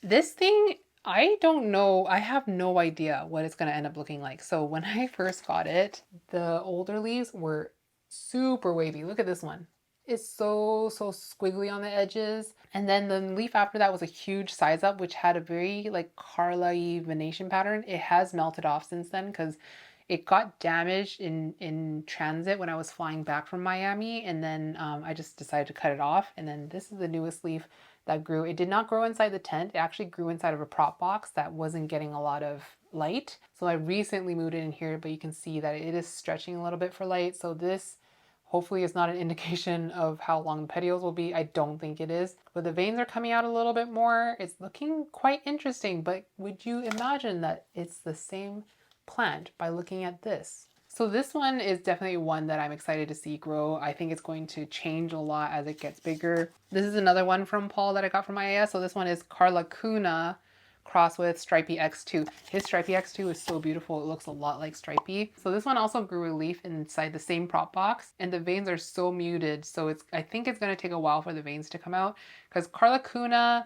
This thing, I don't know. I have no idea what it's going to end up looking like. So when I first got it, the older leaves were super wavy. Look at this one. It's so squiggly on the edges. And then the leaf after that was a huge size up, which had a very like Carla-y venation pattern. It has melted off since then because it got damaged in transit when I was flying back from Miami. And then I just decided to cut it off. And then this is the newest leaf that grew. It did not grow inside the tent. It actually grew inside of a prop box that wasn't getting a lot of light. So I recently moved it in here, but you can see that it is stretching a little bit for light. So this hopefully is not an indication of how long the petioles will be. I don't think it is, but the veins are coming out a little bit more. It's looking quite interesting, but would you imagine that it's the same plant by looking at this? So this one is definitely one that I'm excited to see grow. I think it's going to change a lot as it gets bigger. This is another one from Paul that I got from IAS. So this one is Carla Cuna crossed with Stripey X2. His Stripey X2 is so beautiful. It looks a lot like Stripey. So this one also grew a leaf inside the same prop box and the veins are so muted. So I think it's going to take a while for the veins to come out because Carla Cuna,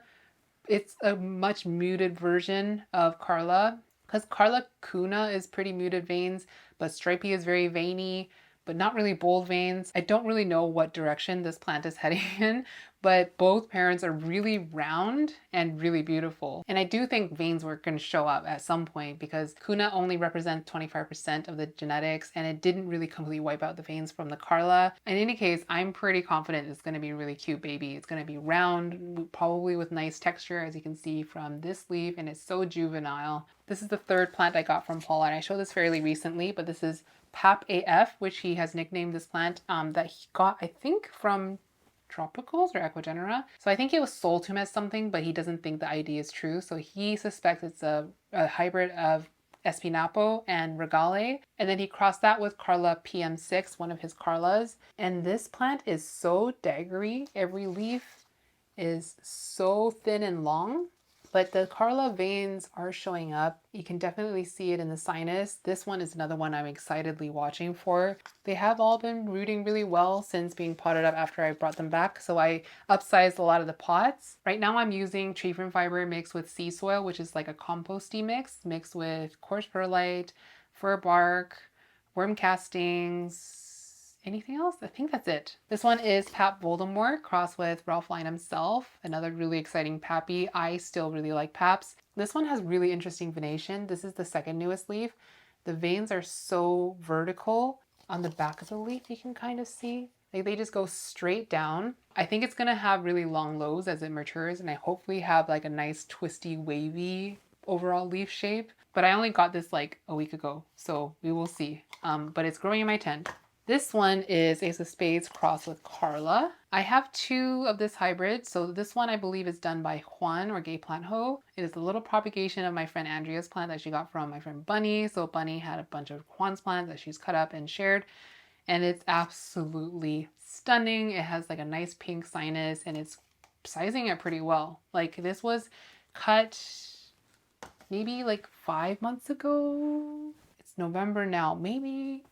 it's a much muted version of Carla because Carla Cuna is pretty muted veins, but Stripey is very veiny, but not really bold veins. I don't really know what direction this plant is heading in, but both parents are really round and really beautiful. And I do think veins were going to show up at some point because Cuna only represents 25% of the genetics and it didn't really completely wipe out the veins from the Carla. In any case, I'm pretty confident it's going to be a really cute baby. It's going to be round, probably with nice texture as you can see from this leaf, and it's so juvenile. This is the third plant I got from Paul and I showed this fairly recently, but this is Pap AF, which he has nicknamed this plant that he got, I think, from Tropicals or Equigenera. So I think it was sold to him as something, but he doesn't think the idea is true. So he suspects it's a hybrid of Espinapo and Regale. And then he crossed that with Carla PM6, one of his Carlas. And this plant is so daggery. Every leaf is so thin and long. But the Carla veins are showing up. You can definitely see it in the sinus. This one is another one I'm excitedly watching for. They have all been rooting really well since being potted up after I brought them back. So I upsized a lot of the pots. Right now I'm using tree fern fiber mixed with sea soil, which is like a composty mix, mixed with coarse perlite, fir bark, worm castings, anything else? I think that's it. This one is Pap Voldemort crossed with Ralph Lauren himself. Another really exciting Pappy. I still really like Paps. This one has really interesting venation. This is the second newest leaf. The veins are so vertical. On the back of the leaf you can kind of see. Like they just go straight down. I think it's gonna have really long lows as it matures and I hopefully have like a nice twisty wavy overall leaf shape. But I only got this like a week ago, so we will see. But it's growing in my tent. This one is Ace of Spades crossed with Carla. I have two of this hybrid. So this one I believe is done by Juan or Gay Plant Ho. It is a little propagation of my friend Andrea's plant that she got from my friend Bunny. So Bunny had a bunch of Juan's plants that she's cut up and shared. And it's absolutely stunning. It has like a nice pink sinus and it's sizing it pretty well. Like this was cut maybe like 5 months ago. It's November now, maybe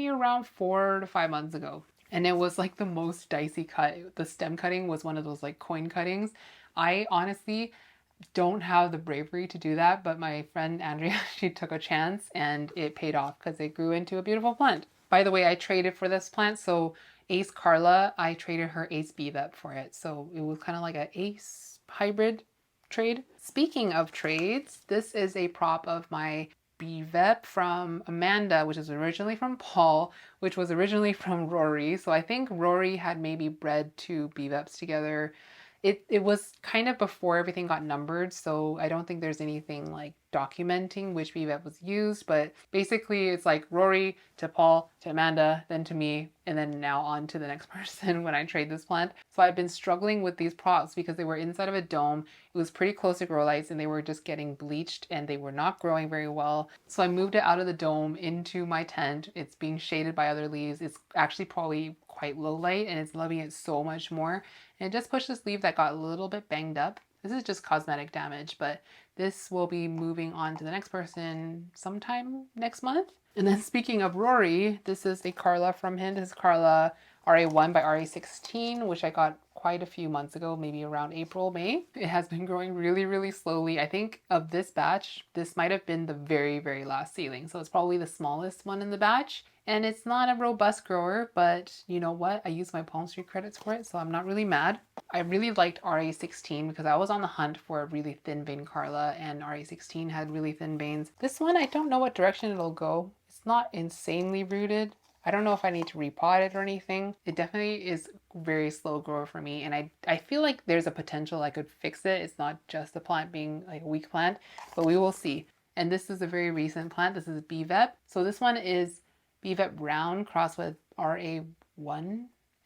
around 4 to 5 months ago. And it was like the most dicey cut. The stem cutting was one of those like coin cuttings. I honestly don't have the bravery to do that, but my friend Andrea, she took a chance and it paid off because it grew into a beautiful plant. By the way, I traded for this plant. So Ace Carla, I traded her Ace Bevep for it. So it was kind of like an Ace hybrid trade. Speaking of trades, this is a prop of my Bevep from Amanda, which is originally from Paul, which was originally from Rory. So I think Rory had maybe bred two Beveps together. It was kind of before everything got numbered, so I don't think there's anything like documenting which BVEP was used, but basically it's like Rory to Paul to Amanda, then to me, and then now on to the next person when I trade this plant. So I've been struggling with these props because they were inside of a dome. It was pretty close to grow lights and they were just getting bleached and they were not growing very well. So I moved it out of the dome into my tent. It's being shaded by other leaves. It's actually probably quite low light and it's loving it so much more. And it just pushed this leaf that got a little bit banged up. This is just cosmetic damage, but this will be moving on to the next person sometime next month. And then speaking of Rory, this is a Carla from him. This is Carla RA1 by RA16, which I got quite a few months ago, maybe around April, May. It has been growing really, really slowly. I think of this batch, this might have been the very, very last seedling. So it's probably the smallest one in the batch. And it's not a robust grower, but you know what? I use my Palm Street credits for it, so I'm not really mad. I really liked RA16 because I was on the hunt for a really thin vein Carla, and RA16 had really thin veins. This one, I don't know what direction it'll go. It's not insanely rooted. I don't know if I need to repot it or anything. It definitely is very slow grower for me, and I feel like there's a potential I could fix it. It's not just the plant being like a weak plant, but we will see. And this is a very recent plant. This is BVEP. So this one is BVEP Brown crossed with RA1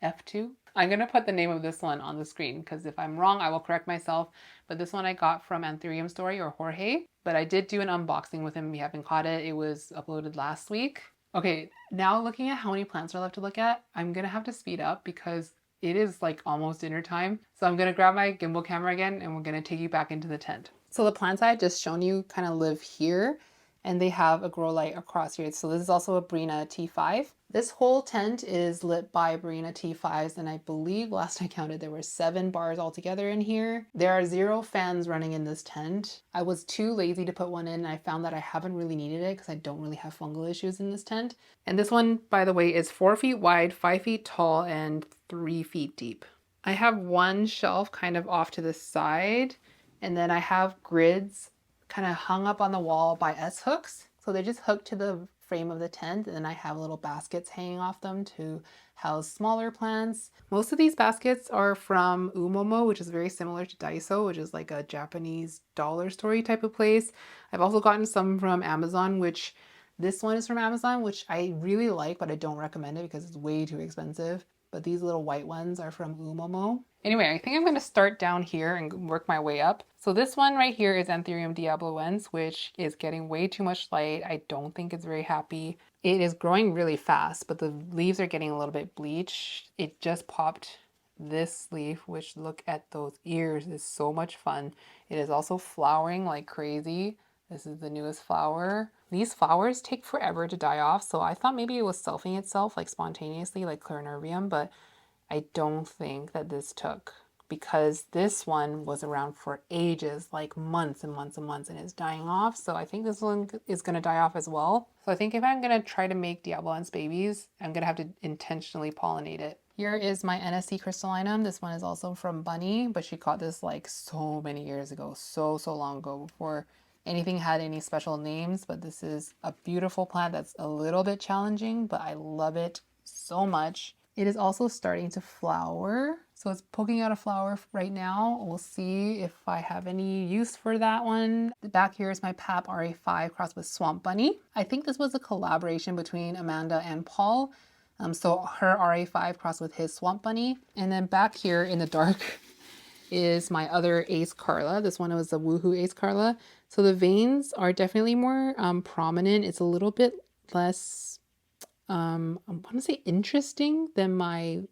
F2. I'm gonna put the name of this one on the screen because if I'm wrong, I will correct myself. But this one I got from Anthurium Story or Jorge. But I did do an unboxing with him. If you haven't caught it, it was uploaded last week. Okay, now looking at how many plants are left to look at, I'm gonna have to speed up because it is like almost dinner time. So I'm gonna grab my gimbal camera again and we're gonna take you back into the tent. So the plants I had just shown you kind of live here and they have a grow light across here. So this is also a Brina T5. This whole tent is lit by Brina T5s, and I believe last I counted there were 7 bars altogether in here. There are 0 fans running in this tent. I was too lazy to put one in, and I found that I haven't really needed it because I don't really have fungal issues in this tent. And this one, by the way, is 4 feet wide, 5 feet tall, and 3 feet deep. I have one shelf kind of off to the side, and then I have grids kind of hung up on the wall by S-hooks. So they're just hooked to the frame of the tent, and then I have little baskets hanging off them to house smaller plants. Most of these baskets are from Umomo, which is very similar to Daiso, which is like a Japanese dollar store type of place. I've also gotten some from Amazon, which this one is from Amazon, which I really like, but I don't recommend it because it's way too expensive. But these little white ones are from Umomo. Anyway, I think I'm going to start down here and work my way up. So this one right here is Anthurium diabloense, which is getting way too much light. I don't think it's very happy. It is growing really fast, but the leaves are getting a little bit bleached. It just popped this leaf, which look at those ears, is so much fun. It is also flowering like crazy. This is the newest flower. These flowers take forever to die off, so I thought maybe it was selfing itself like spontaneously like Clarinervium, but I don't think that this took because this one was around for ages, like months and months and months, and it's dying off. So I think this one is going to die off as well. So I think if I'm going to try to make Diabloense babies, I'm going to have to intentionally pollinate it. Here is my NSC crystallinum. This one is also from Bunny, but she caught this like so many years ago, so long ago before anything had any special names. But this is a beautiful plant that's a little bit challenging, but I love it so much. It is also starting to flower. So it's poking out a flower right now. We'll see if I have any use for that one. The back here is my PAP RA5 crossed with Swamp Bunny. I think this was a collaboration between Amanda and Paul. So her RA5 crossed with his Swamp Bunny. And then back here in the dark is my other Ace Carla. This one was the Woohoo Ace Carla. So the veins are definitely more prominent. It's a little bit less I want to say interesting than my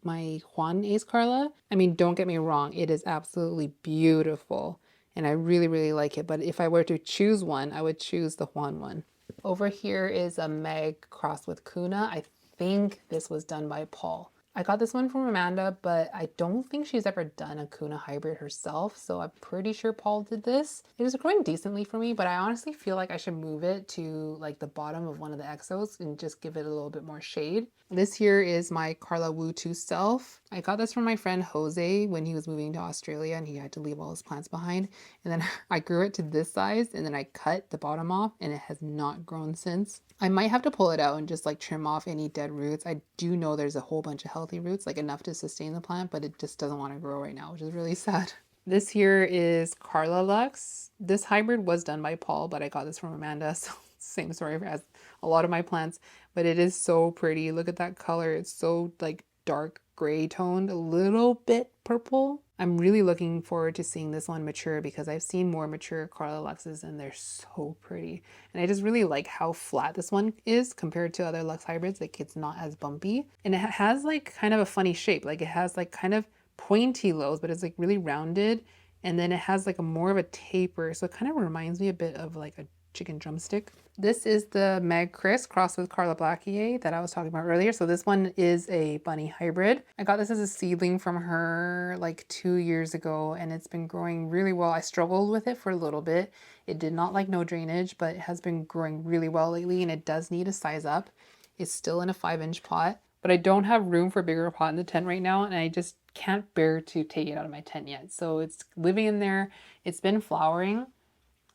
Juan Ace Carla. I mean, don't get me wrong, it is absolutely beautiful and I really like it. But if I were to choose one, I would choose the Juan one. Over here is a Meg crossed with Kuna. I think this was done by Paul. I got this one from Amanda, but I don't think she's ever done a Kuna hybrid herself, so I'm pretty sure Paul did this. It is growing decently for me, but I honestly feel like I should move it to like the bottom of one of the exos and just give it a little bit more shade. This here is my Carla Wu 2 Self. I got this from my friend Jose when he was moving to Australia and he had to leave all his plants behind. And then I grew it to this size and then I cut the bottom off and it has not grown since. I might have to pull it out and just like trim off any dead roots. I do know there's a whole bunch of healthy roots, like enough to sustain the plant, but it just doesn't want to grow right now, which is really sad. This here is Carla Lux. This hybrid was done by Paul, but I got this from Amanda, so same story as a lot of my plants, but it is so pretty. Look at that color. It's so like dark gray toned, a little bit purple. I'm really looking forward to seeing this one mature because I've seen more mature Carla Luxes and they're so pretty. And I just really like how flat this one is compared to other Lux hybrids. Like it's not as bumpy. And it has like kind of a funny shape. Like it has like kind of pointy lows, but it's like really rounded. And then it has like a more of a taper. So it kind of reminds me a bit of like a chicken drumstick. This is the Meg Chris crossed with Carla Blackier that I was talking about earlier. So this one is a bunny hybrid. I got this as a seedling from her like 2 years ago and it's been growing really well. I struggled with it for a little bit. It did not like no drainage, but it has been growing really well lately and it does need a size up. It's still in a 5-inch pot, but I don't have room for a bigger pot in the tent right now and I just can't bear to take it out of my tent yet. So it's living in there. It's been flowering.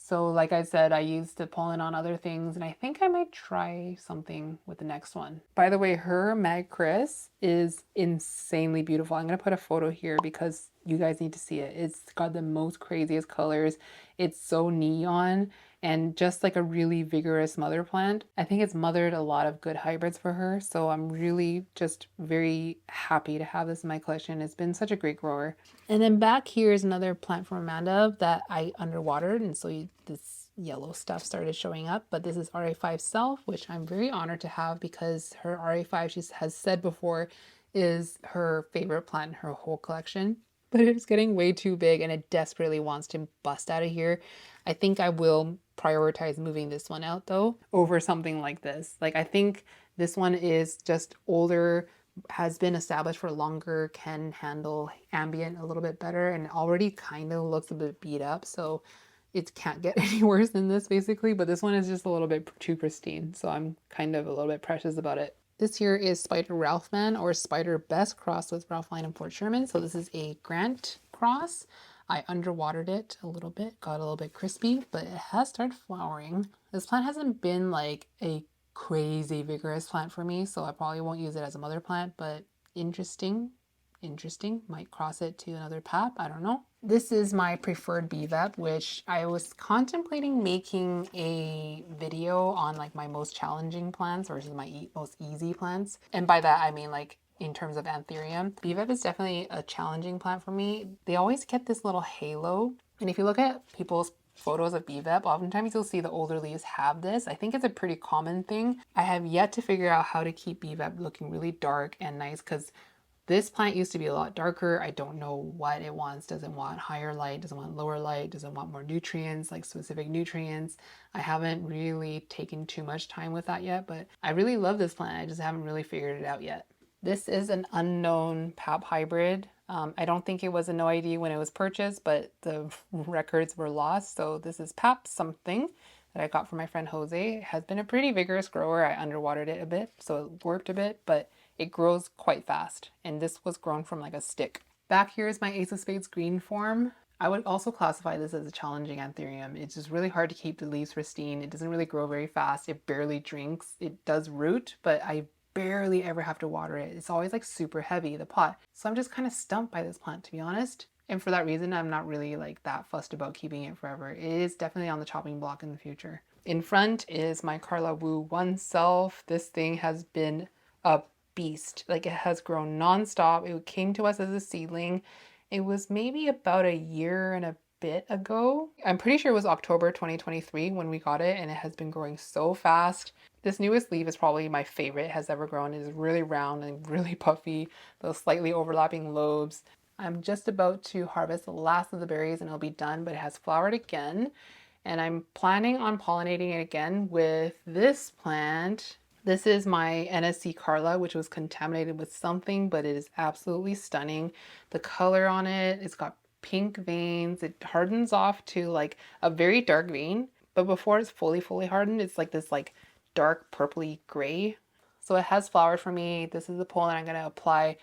So like I said, I used the pollen on other things and I think I might try something with the next one. By the way, her Mag Chris is insanely beautiful. I'm going to put a photo here because you guys need to see it. It's got the most craziest colors. It's so neon and just like a really vigorous mother plant. I think it's mothered a lot of good hybrids for her. So I'm really just very happy to have this in my collection. It's been such a great grower. And then back here is another plant from Amanda that I underwatered. And so this yellow stuff started showing up. But this is RA5 Self, which I'm very honored to have because her RA5, she has said before, is her favorite plant in her whole collection. But it's getting way too big and it desperately wants to bust out of here. I think I will prioritize moving this one out though over something like this. Like I think this one is just older, has been established for longer, can handle ambient a little bit better and already kind of looks a bit beat up. So it can't get any worse than this basically, but this one is just a little bit too pristine. So I'm kind of a little bit precious about it. This here is Spider Ralphman or Spider Best crossed with Ralph Lauren and Fort Sherman. So this is a Grant cross. I underwatered it a little bit, got a little bit crispy, but it has started flowering. This plant hasn't been like a crazy vigorous plant for me, so I probably won't use it as a mother plant, but interesting. Might cross it to another pap, I don't know. This is my preferred BVEP, which I was contemplating making a video on like my most challenging plants versus my most easy plants. And by that, I mean like in terms of anthurium. BVEP is definitely a challenging plant for me. They always get this little halo. And if you look at people's photos of BVEP, oftentimes you'll see the older leaves have this. I think it's a pretty common thing. I have yet to figure out how to keep BVEP looking really dark and nice because this plant used to be a lot darker. I don't know what it wants. Does it want higher light? Does it want lower light? Does it want more nutrients, like specific nutrients? I haven't really taken too much time with that yet, but I really love this plant. I just haven't really figured it out yet. This is an unknown pap hybrid. I don't think it was a no ID when it was purchased, but the records were lost. So this is pap something that I got from my friend Jose. It has been a pretty vigorous grower. I underwatered it a bit, so it warped a bit, but it grows quite fast. And this was grown from like a stick. Back here is my Ace of Spades green form. I would also classify this as a challenging anthurium. It's just really hard to keep the leaves pristine. It doesn't really grow very fast. It barely drinks. It does root, but I barely ever have to water it. It's always like super heavy, the pot. So I'm just kind of stumped by this plant, to be honest. And for that reason, I'm not really like that fussed about keeping it forever. It is definitely on the chopping block in the future. In front is my Carla Wu One Self. This thing has been a beast. Like it has grown nonstop. It came to us as a seedling. It was maybe about a year and a bit ago. I'm pretty sure it was October 2023 when we got it, and it has been growing so fast. This newest leaf is probably my favorite it has ever grown. It is really round and really puffy, those slightly overlapping lobes. I'm just about to harvest the last of the berries and it'll be done, but it has flowered again. And I'm planning on pollinating it again with this plant. This is my NSC Carla, which was contaminated with something, but it is absolutely stunning. The color on it, it's got pink veins. It hardens off to like a very dark vein, but before it's fully hardened, it's like this like dark purpley gray. So it has flowered for me. This is the pollen I'm going to apply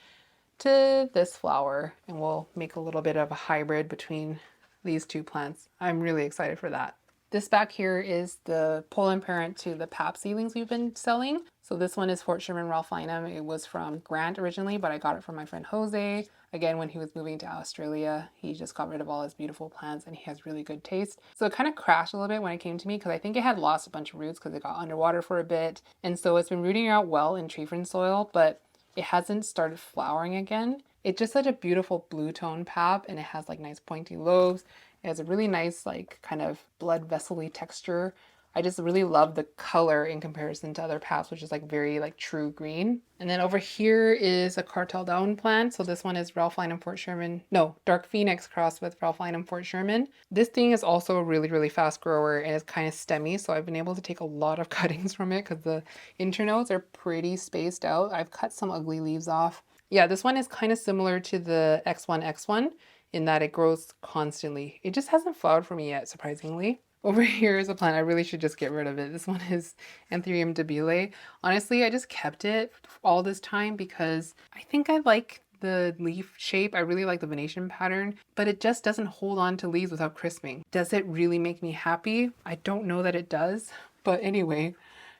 to this flower, and we'll make a little bit of a hybrid between these two plants. I'm really excited for that. This back here is the pollen parent to the pap seedlings we've been selling. So this one is Fort Sherman Ralphinum. It was from Grant originally, but I got it from my friend Jose. Again, when he was moving to Australia, he just got rid of all his beautiful plants and he has really good taste. So it kind of crashed a little bit when it came to me because I think it had lost a bunch of roots because it got underwater for a bit. And so it's been rooting out well in tree friend soil, but it hasn't started flowering again. It's just such a beautiful blue tone pap, and it has like nice pointy lobes. It has a really nice like kind of blood vessel-y texture. I just really love the color in comparison to other paths, which is like very like true green. And then over here is a Cartel Down plant. So this one is Ralph Lynn Fort Sherman. No, Dark Phoenix crossed with Ralph Lynn Fort Sherman. This thing is also a really, really fast grower and it's kind of stemmy. So I've been able to take a lot of cuttings from it because the internodes are pretty spaced out. I've cut some ugly leaves off. Yeah, this one is kind of similar to the X1 in that it grows constantly. It just hasn't flowered for me yet, surprisingly. Over here is a plant I really should just get rid of it. This one is Anthurium debile. Honestly, I just kept it all this time because I think I like the leaf shape. I really like the venation pattern, but it just doesn't hold on to leaves without crisping. Does it really make me happy? I don't know that it does, but anyway,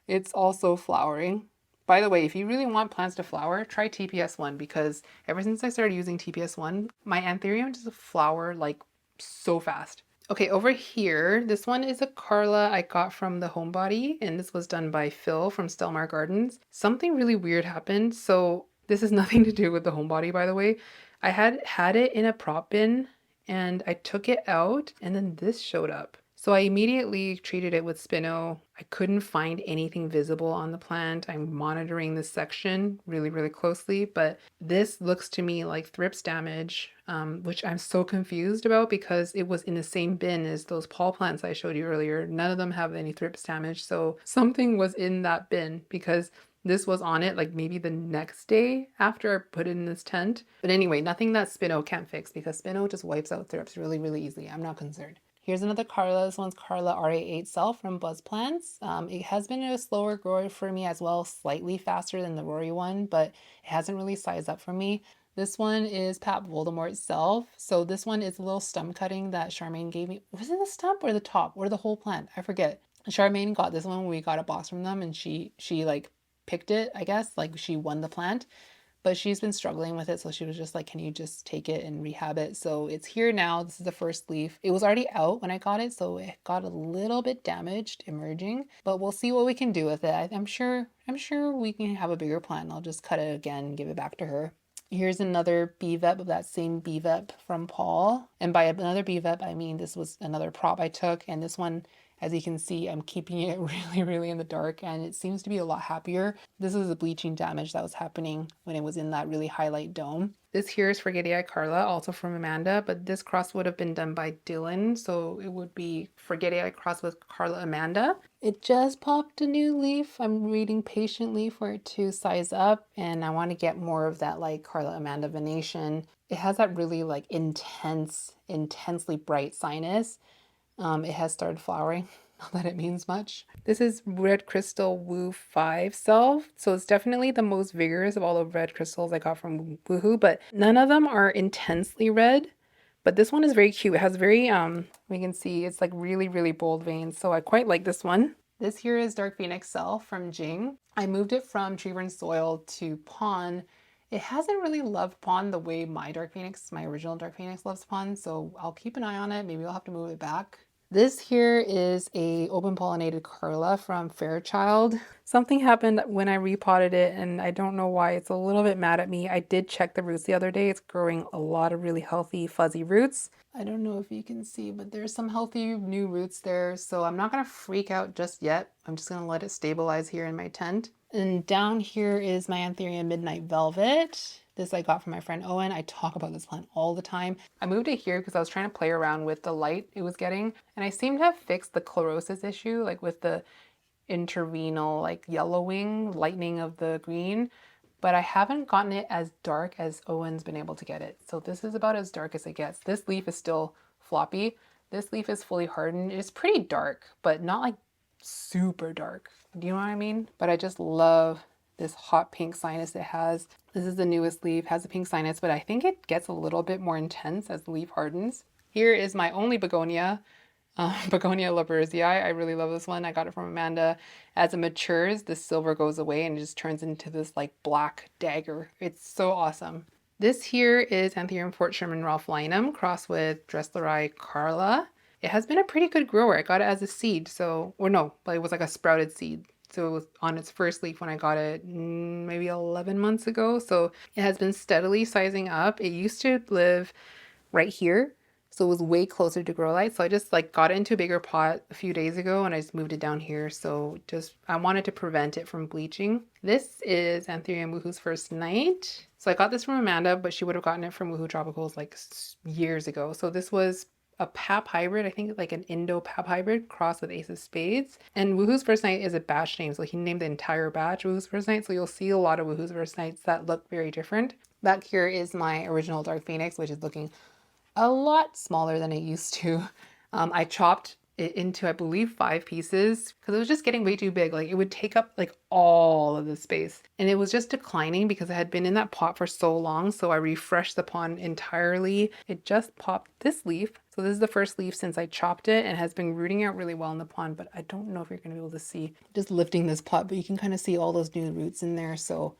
it's also flowering. By the way, if you really want plants to flower, try TPS1 because ever since I started using TPS1, my anthurium just flower like so fast. Okay, over here, this one is a Carla I got from the Homebody, and this was done by Phil from Stelmar Gardens. Something really weird happened, so this has nothing to do with the Homebody, by the way. I had it in a prop bin, and I took it out, and then this showed up. So I immediately treated it with Spino. I couldn't find anything visible on the plant. I'm monitoring this section really, really closely, but this looks to me like thrips damage, which I'm so confused about because it was in the same bin as those Paul plants I showed you earlier. None of them have any thrips damage, so something was in that bin because this was on it like maybe the next day after I put it in this tent. But anyway, nothing that Spino can't fix because Spino just wipes out thrips really, really easily. I'm not concerned. Here's another Carla. This one's Carla RA8 Cell from Buzz Plants. It has been a slower grower for me as well, slightly faster than the Rory one, but it hasn't really sized up for me. This one is Pat Voldemort itself. So this one is a little stump cutting that Charmaine gave me. Was it the stump or the top or the whole plant? I forget. Charmaine got this one when we got a box from them and she like picked it, I guess, like she won the plant. But she's been struggling with it, so she was just like, can you just take it and rehab it? So it's here now. This is the first leaf. It was already out when I got it, so it got a little bit damaged emerging, but we'll see what we can do with it. I'm sure we can have a bigger plant. I'll just cut it again and give it back to her. Here's another BVEP of that same BVEP from Paul. And by another BVEP, I mean this was another prop I took, and this one, as you can see, I'm keeping it really, really in the dark and it seems to be a lot happier. This is the bleaching damage that was happening when it was in that really highlight dome. This here is Forgetii Carla, also from Amanda, but this cross would have been done by Dylan, so it would be Forgetii cross with Carla Amanda. It just popped a new leaf. I'm waiting patiently for it to size up, and I want to get more of that like Carla Amanda venation. It has that really like intensely bright sinus. It has started flowering, not that it means much. This is Red Crystal Woo 5 Cell. So it's definitely the most vigorous of all the red crystals I got from Woohoo, but none of them are intensely red. But this one is very cute. It has very, we can see it's like really, really bold veins. So I quite like this one. This here is Dark Phoenix Cell from Jing. I moved it from Treeburn Soil to Pond. It hasn't really loved Pond the way my original Dark Phoenix loves Pond, so I'll keep an eye on it. Maybe I'll have to move it back. This here is a open pollinated Carla from Fairchild. Something happened when I repotted it and I don't know why. It's a little bit mad at me. I did check the roots the other day. It's growing a lot of really healthy fuzzy roots. I don't know if you can see, but there's some healthy new roots there. So I'm not gonna freak out just yet. I'm just gonna let it stabilize here in my tent. And down here is my Anthurium Midnight Velvet. This I got from my friend Owen. I talk about this plant all the time. I moved it here because I was trying to play around with the light it was getting. And I seem to have fixed the chlorosis issue, like with the intervenal, like yellowing, lightening of the green. But I haven't gotten it as dark as Owen's been able to get it. So this is about as dark as it gets. This leaf is still floppy. This leaf is fully hardened. It's pretty dark, but not like super dark. Do you know what I mean? But I just love this hot pink sinus it has. This is the newest leaf, has a pink sinus, but I think it gets a little bit more intense as the leaf hardens. Here is my only begonia, Begonia labersii. I really love this one. I got it from Amanda. As it matures, the silver goes away and it just turns into this like black dagger. It's so awesome. This here is Anthurium Fort Sherman Ralph Lynam crossed with Dressleri Carla. It has been a pretty good grower. I got it as a seed, so, or no, but it was like a sprouted seed. So it was on its first leaf when I got it maybe 11 months ago. So it has been steadily sizing up. It used to live right here. So it was way closer to grow light. So I just like got it into a bigger pot a few days ago and I just moved it down here. So just, I wanted to prevent it from bleaching. This is Anthurium Woohoo's First Night. So I got this from Amanda, but she would have gotten it from Woohoo Tropicals like years ago. So this was a pap hybrid, I think like an Indo pap hybrid crossed with Ace of Spades. And Woohoo's First Night is a batch name, so he named the entire batch Woohoo's First Night. So you'll see a lot of Woohoo's First Nights that look very different. Back here is my original Dark Phoenix, which is looking a lot smaller than it used to. I chopped it into, I believe, 5 pieces because it was just getting way too big. Like it would take up like all of the space and it was just declining because it had been in that pot for so long. So I refreshed the pot entirely. It just popped this leaf. So this is the first leaf since I chopped it and has been rooting out really well in the pond, but I don't know if you're gonna be able to see just lifting this pot, but you can kind of see all those new roots in there. So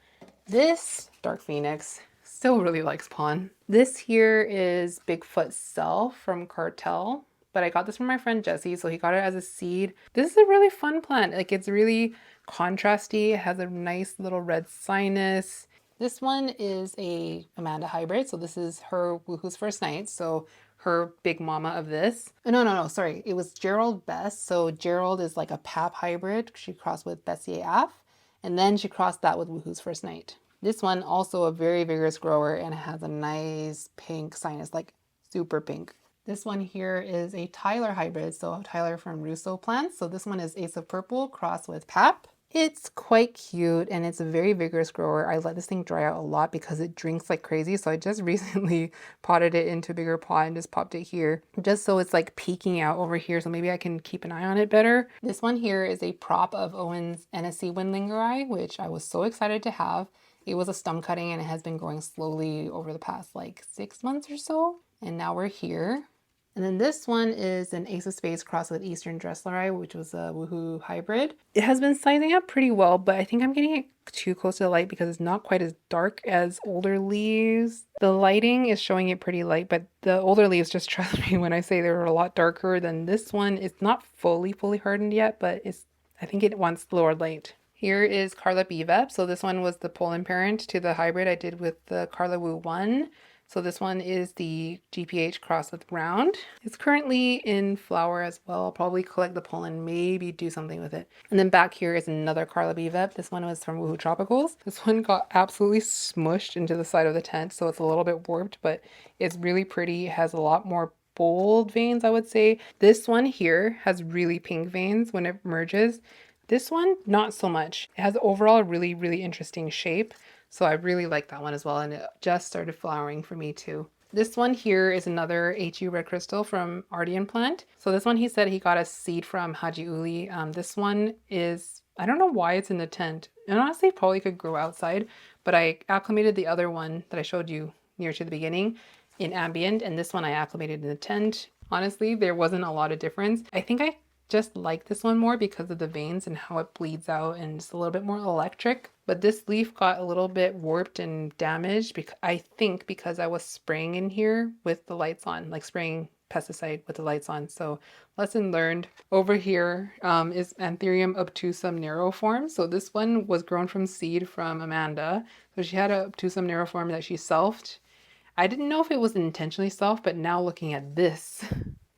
this Dark Phoenix still really likes pond. This here is Bigfoot Self from Cartel, but I got this from my friend Jesse, so he got it as a seed. This is a really fun plant. Like it's really contrasty. It has a nice little red sinus. This one is a Amanda hybrid, so this is her Woohoo's First Night, so her big mama of this. No, sorry. It was Gerald Best. So Gerald is like a pap hybrid. She crossed with Bessie AF, and then she crossed that with Woohoo's First Night. This one also a very vigorous grower and it has a nice pink sinus, like super pink. This one here is a Tyler hybrid, so Tyler from Russo Plants. So this one is Ace of Purple crossed with Pap. It's quite cute and it's a very vigorous grower. I let this thing dry out a lot because it drinks like crazy. So I just recently potted it into a bigger pot and just popped it here just so it's like peeking out over here. So maybe I can keep an eye on it better. This one here is a prop of Owen's NSC Windlingeri, which I was so excited to have. It was a stump cutting and it has been growing slowly over the past like 6 months or so. And now we're here. And then this one is an Ace of Spades crossed with Eastern Dressleri, which was a Woohoo hybrid. It has been sizing up pretty well, but I think I'm getting it too close to the light because it's not quite as dark as older leaves. The lighting is showing it pretty light, but the older leaves, just trust me when I say they're a lot darker than this one. It's not fully hardened yet, but I think it wants lower light. Here is Carla Bevep. So this one was the pollen parent to the hybrid I did with the Carla Woo 1. So this one is the GPH cross with round. It's currently in flower as well. I'll probably collect the pollen, maybe do something with it. And then back here is another Carla Bevep. This one was from Woohoo Tropicals. This one got absolutely smushed into the side of the tent, so it's a little bit warped, but it's really pretty. It has a lot more bold veins, I would say. This one here has really pink veins when it merges. This one, not so much. It has overall a really interesting shape. So I really like that one as well. And it just started flowering for me too. This one here is another HU Red Crystal from Ardian Plant. So this one he said he got a seed from Haji Uli. This one is, I don't know why it's in the tent. And honestly, probably could grow outside. But I acclimated the other one that I showed you near to the beginning in Ambient. And this one I acclimated in the tent. Honestly, there wasn't a lot of difference. I think I just like this one more because of the veins and how it bleeds out and it's a little bit more electric. But this leaf got a little bit warped and damaged because I think because I was spraying in here with the lights on, like spraying pesticide with the lights on. So lesson learned. Over here is Anthurium obtusum neroform. So this one was grown from seed from Amanda. So she had a obtusum neroform that she selfed. I didn't know if it was intentionally self, but now looking at this,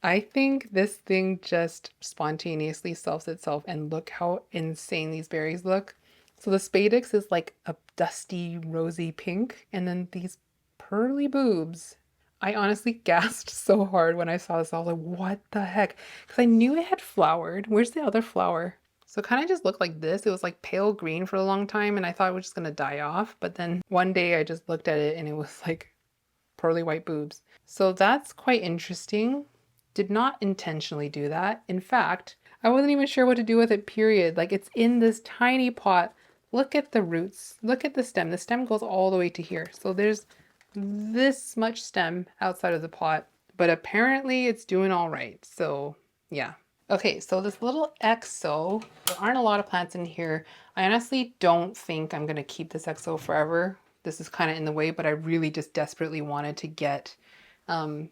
I think this thing just spontaneously selfs itself, and look how insane these berries look. So the spadix is like a dusty rosy pink, and then these pearly boobs. I honestly gasped so hard when I saw this. I was like, what the heck? Because I knew it had flowered. Where's the other flower? So it kind of just looked like this. It was like pale green for a long time and I thought it was just going to die off. But then one day I just looked at it and it was like pearly white boobs. So that's quite interesting. Did not intentionally do that. In fact, I wasn't even sure what to do with it, period. Like it's in this tiny pot. Look at the roots. Look at the stem. The stem goes all the way to here. So there's this much stem outside of the pot, but apparently it's doing all right. So yeah. Okay, so this little EXO, there aren't a lot of plants in here. I honestly don't think I'm gonna keep this EXO forever. This is kind of in the way, but I really just desperately wanted to get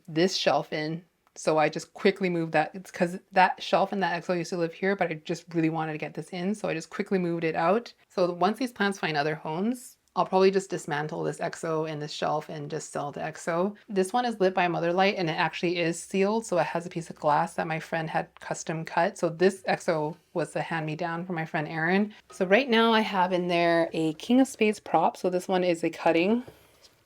this shelf in So I just quickly moved that. It's because that shelf and that EXO used to live here, but I just really wanted to get this in. So I just quickly moved it out. So once these plants find other homes, I'll probably just dismantle this EXO and this shelf and just sell the EXO. This one is lit by a mother light and it actually is sealed. So it has a piece of glass that my friend had custom cut. So this EXO was a hand-me-down from my friend Erin. So right now I have in there a King of Spades prop. So this one is a cutting,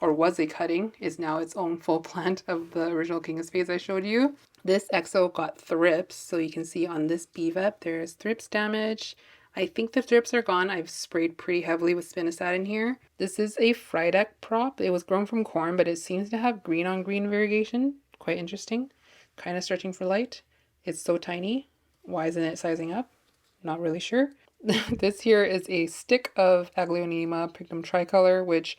or was a cutting, is now its own full plant of the original King of Spades I showed you. This EXO got thrips. So you can see on this BVEP there's thrips damage. I think the thrips are gone. I've sprayed pretty heavily with spinosad in here. This is a Frydek prop. It was grown from corn, but it seems to have green on green variegation. Quite interesting. Kind of stretching for light. It's so tiny. Why isn't it sizing up? Not really sure. This here is a stick of Aglaonema Pycnum tricolor, which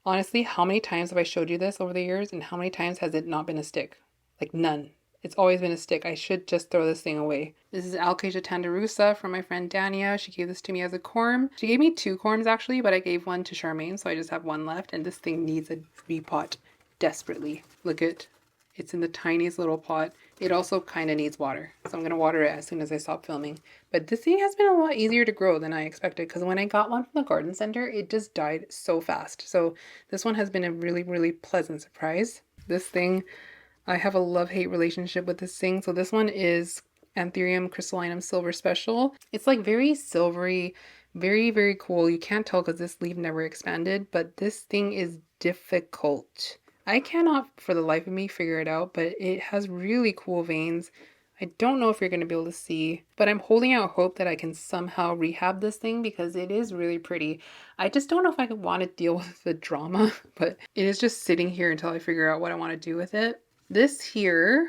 honestly, how many times have I showed you this over the years and how many times has it not been a stick? Like none. It's always been a stick. I should just throw this thing away. This is Alocasia tanderusa from my friend Dania. She gave this to me as a corm. She gave me 2 corms actually, but I gave one to Charmaine, so I just have one left. And this thing needs a repot desperately. Look at, it's in the tiniest little pot. It also kind of needs water. So I'm going to water it as soon as I stop filming. But this thing has been a lot easier to grow than I expected because when I got one from the garden center, it just died so fast. So this one has been a really, really pleasant surprise. This thing, I have a love-hate relationship with this thing. So this one is Anthurium crystallinum silver special. It's like very silvery, very, very cool. You can't tell because this leaf never expanded, but this thing is difficult. I cannot for the life of me figure it out, but it has really cool veins. I don't know if you're going to be able to see, but I'm holding out hope that I can somehow rehab this thing because it is really pretty. I just don't know if I want to deal with the drama, but it is just sitting here until I figure out what I want to do with it. This here,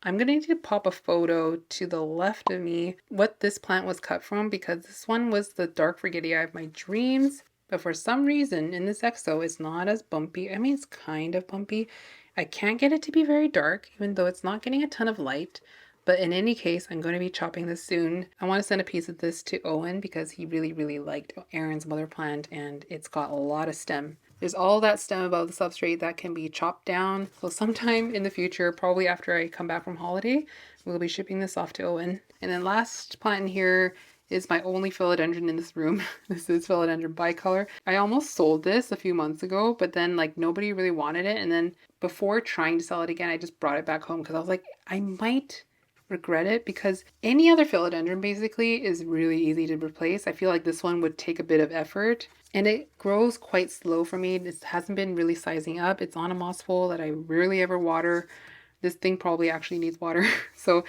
I'm going to need to pop a photo to the left of me what this plant was cut from because this one was the dark Forgetii of my dreams. But for some reason in this EXO, it's not as bumpy. I mean, it's kind of bumpy. I can't get it to be very dark, even though it's not getting a ton of light. But in any case, I'm going to be chopping this soon. I want to send a piece of this to Owen because he really, really liked Erin's mother plant and it's got a lot of stem. There's all that stem above the substrate that can be chopped down. So sometime in the future, probably after I come back from holiday, we'll be shipping this off to Owen. And then last plant in here is my only philodendron in this room. This is philodendron bicolor. I almost sold this a few months ago, but then like nobody really wanted it. And then before trying to sell it again, I just brought it back home because I was like, I might regret it because any other philodendron basically is really easy to replace. I feel like this one would take a bit of effort and it grows quite slow for me. This hasn't been really sizing up. It's on a moss pole that I rarely ever water. This thing probably actually needs water. So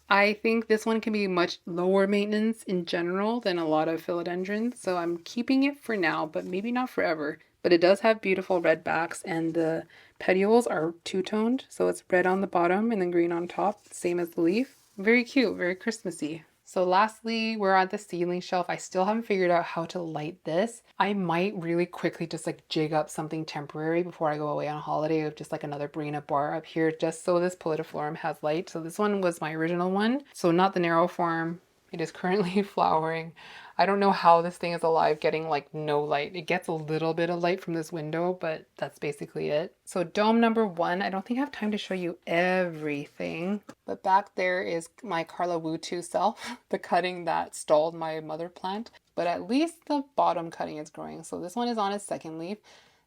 I think this one can be much lower maintenance in general than a lot of philodendrons. So I'm keeping it for now, but maybe not forever. But it does have beautiful red backs and the petioles are two-toned. So it's red on the bottom and then green on top, same as the leaf. Very cute, very Christmassy. So lastly, we're at the ceiling shelf. I still haven't figured out how to light this. I might really quickly just like jig up something temporary before I go away on holiday of just like another Brina bar up here just so this Pallidiflorum has light. So this one was my original one. So not the narrow form. It is currently flowering. I don't know how this thing is alive getting like no light. It gets a little bit of light from this window, but that's basically it. So dome number 1, I don't think I have time to show you everything, but back there is my Carla Wu 2 self, the cutting that stalled my mother plant, but at least the bottom cutting is growing. So this one is on its second leaf.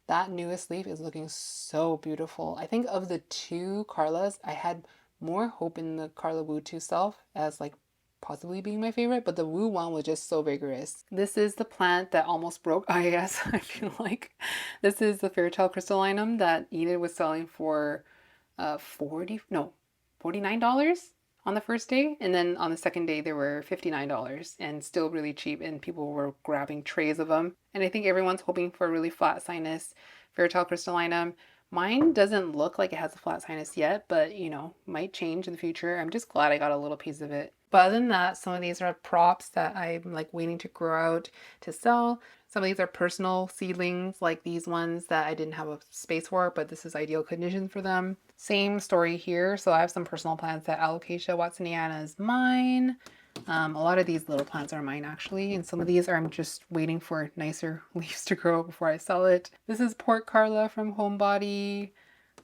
That newest leaf is looking so beautiful. I think of the 2 Carlas, I had more hope in the Carla Wu 2 self as like possibly being my favorite, but the Wu one was just so vigorous. This is the plant that almost broke IAS, I feel like. This is the Fairytale crystallinum that Enid was selling for $49 on the first day, and then on the second day they were $59 and still really cheap, and people were grabbing trays of them. And I think everyone's hoping for a really flat sinus Fairytale crystallinum. Mine doesn't look like it has a flat sinus yet, but you know, might change in the future. I'm just glad I got a little piece of it. But other than that, some of these are props that I'm like waiting to grow out to sell. Some of these are personal seedlings, like these ones that I didn't have a space for, but this is ideal conditions for them. Same story here. So I have some personal plants that Alocasia watsoniana is mine. A lot of these little plants are mine actually, and some of these I'm just waiting for nicer leaves to grow before I sell it. This is Port Carla from Homebody.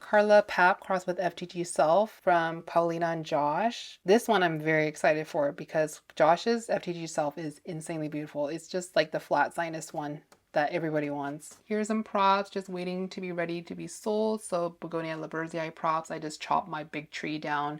Carla Pap crossed with FTG Self from Paulina and Josh. This one I'm very excited for because Josh's FTG Self is insanely beautiful. It's just like the flat sinus one that everybody wants. Here's some props just waiting to be ready to be sold. So Begonia Labersii props. I just chopped my big tree down.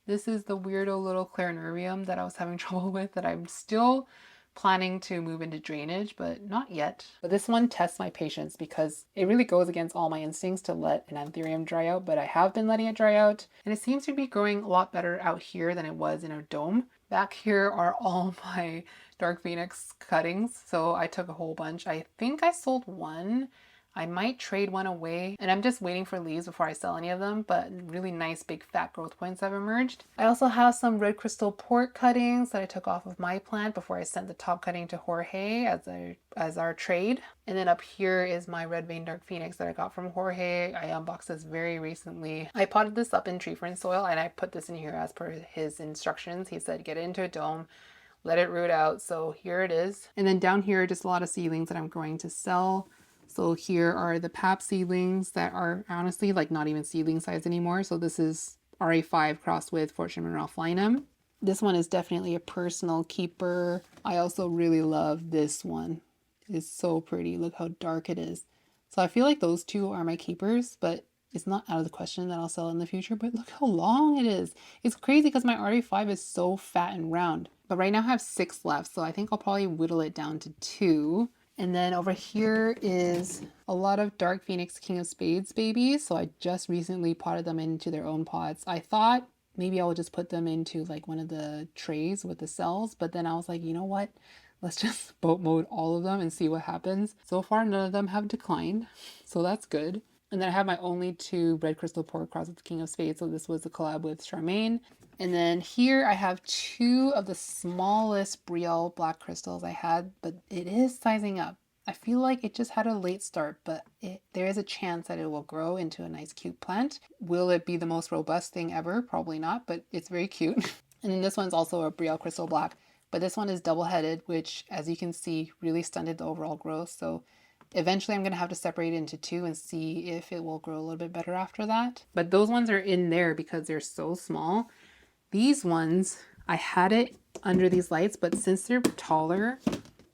This is the weirdo little Terrarium that I was having trouble with that I'm still planning to move into drainage, but not yet. But this one tests my patience because it really goes against all my instincts to let an anthurium dry out, but I have been letting it dry out, and it seems to be growing a lot better out here than it was in a dome. Back here are all my Dark Phoenix cuttings, so I took a whole bunch. I think I sold one. I might trade one away, and I'm just waiting for leaves before I sell any of them, but really nice big fat growth points have emerged. I also have some red crystal port cuttings that I took off of my plant before I sent the top cutting to Jorge as our trade. And then up here is my red vein dark phoenix that I got from Jorge. I unboxed this very recently. I potted this up in tree fern soil, and I put this in here as per his instructions. He said get it into a dome, let it root out, so here it is. And then down here just a lot of seedlings that I'm going to sell. So here are the pap seedlings that are honestly like not even seedling size anymore. So this is RA5 crossed with Fortune and Ralphinum. This one is definitely a personal keeper. I also really love this one. It's so pretty. Look how dark it is. So I feel like those two are my keepers, but it's not out of the question that I'll sell in the future. But look how long it is. It's crazy because my RA5 is so fat and round. But right now I have 6 left, so I think I'll probably whittle it down to 2. And then over here is a lot of Dark Phoenix King of Spades babies. So I just recently potted them into their own pots. I thought maybe I would just put them into like one of the trays with the cells, but then I was like, you know what? Let's just boat mode all of them and see what happens. So far, none of them have declined, so that's good. And then I have my only 2 red crystal port cross with the King of Spades. So this was a collab with Charmaine. And then here I have 2 of the smallest Brielle black crystals I had, but it is sizing up. I feel like it just had a late start, but there is a chance that it will grow into a nice cute plant. Will it be the most robust thing ever? Probably not, but it's very cute. And then this one's also a Brielle crystal black, but this one is double-headed, which as you can see really stunted the overall growth. So eventually I'm going to have to separate it into 2 and see if it will grow a little bit better after that. But those ones are in there because they're so small. These ones, I had it under these lights, but since they're taller,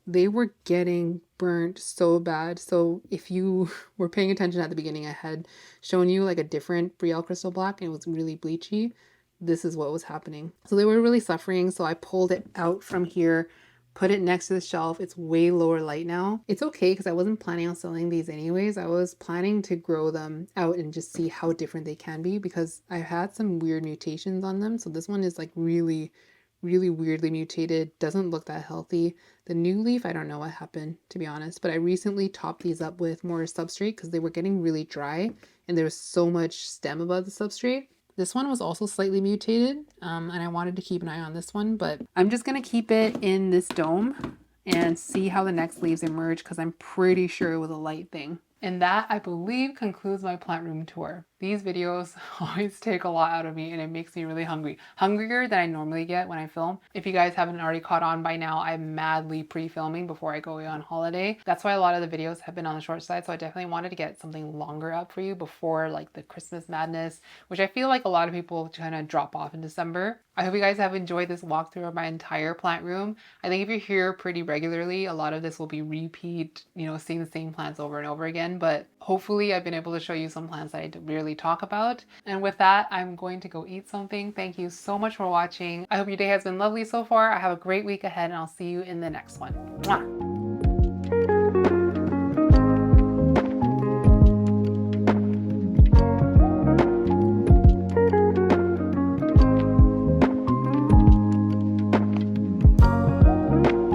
they were getting burnt so bad. So if you were paying attention at the beginning, I had shown you like a different Brielle crystal black and it was really bleachy. This is what was happening. So they were really suffering. So I pulled it out from here, put it next to the shelf. It's way lower light now. It's okay because I wasn't planning on selling these anyways. I was planning to grow them out and just see how different they can be because I had some weird mutations on them. So this one is like really weirdly mutated, doesn't look that healthy. The new leaf, I don't know what happened, to be honest, but I recently topped these up with more substrate because they were getting really dry and there was so much stem above the substrate. This one was also slightly mutated, and I wanted to keep an eye on this one, but I'm just going to keep it in this dome and see how the next leaves emerge because I'm pretty sure it was a light thing. And that, I believe, concludes my plant room tour. These videos always take a lot out of me and it makes me really hungry. Hungrier than I normally get when I film. If you guys haven't already caught on by now, I'm madly pre-filming before I go away on holiday. That's why a lot of the videos have been on the short side, so I definitely wanted to get something longer up for you before like the Christmas madness, which I feel like a lot of people kind of drop off in December. I hope you guys have enjoyed this walkthrough of my entire plant room. I think if you're here pretty regularly, a lot of this will be repeat, seeing the same plants over and over again, but hopefully I've been able to show you some plants that I rarely talk about. And with that, I'm going to go eat something. Thank you so much for watching. I hope your day has been lovely so far. I have a great week ahead and I'll see you in the next one. Mwah!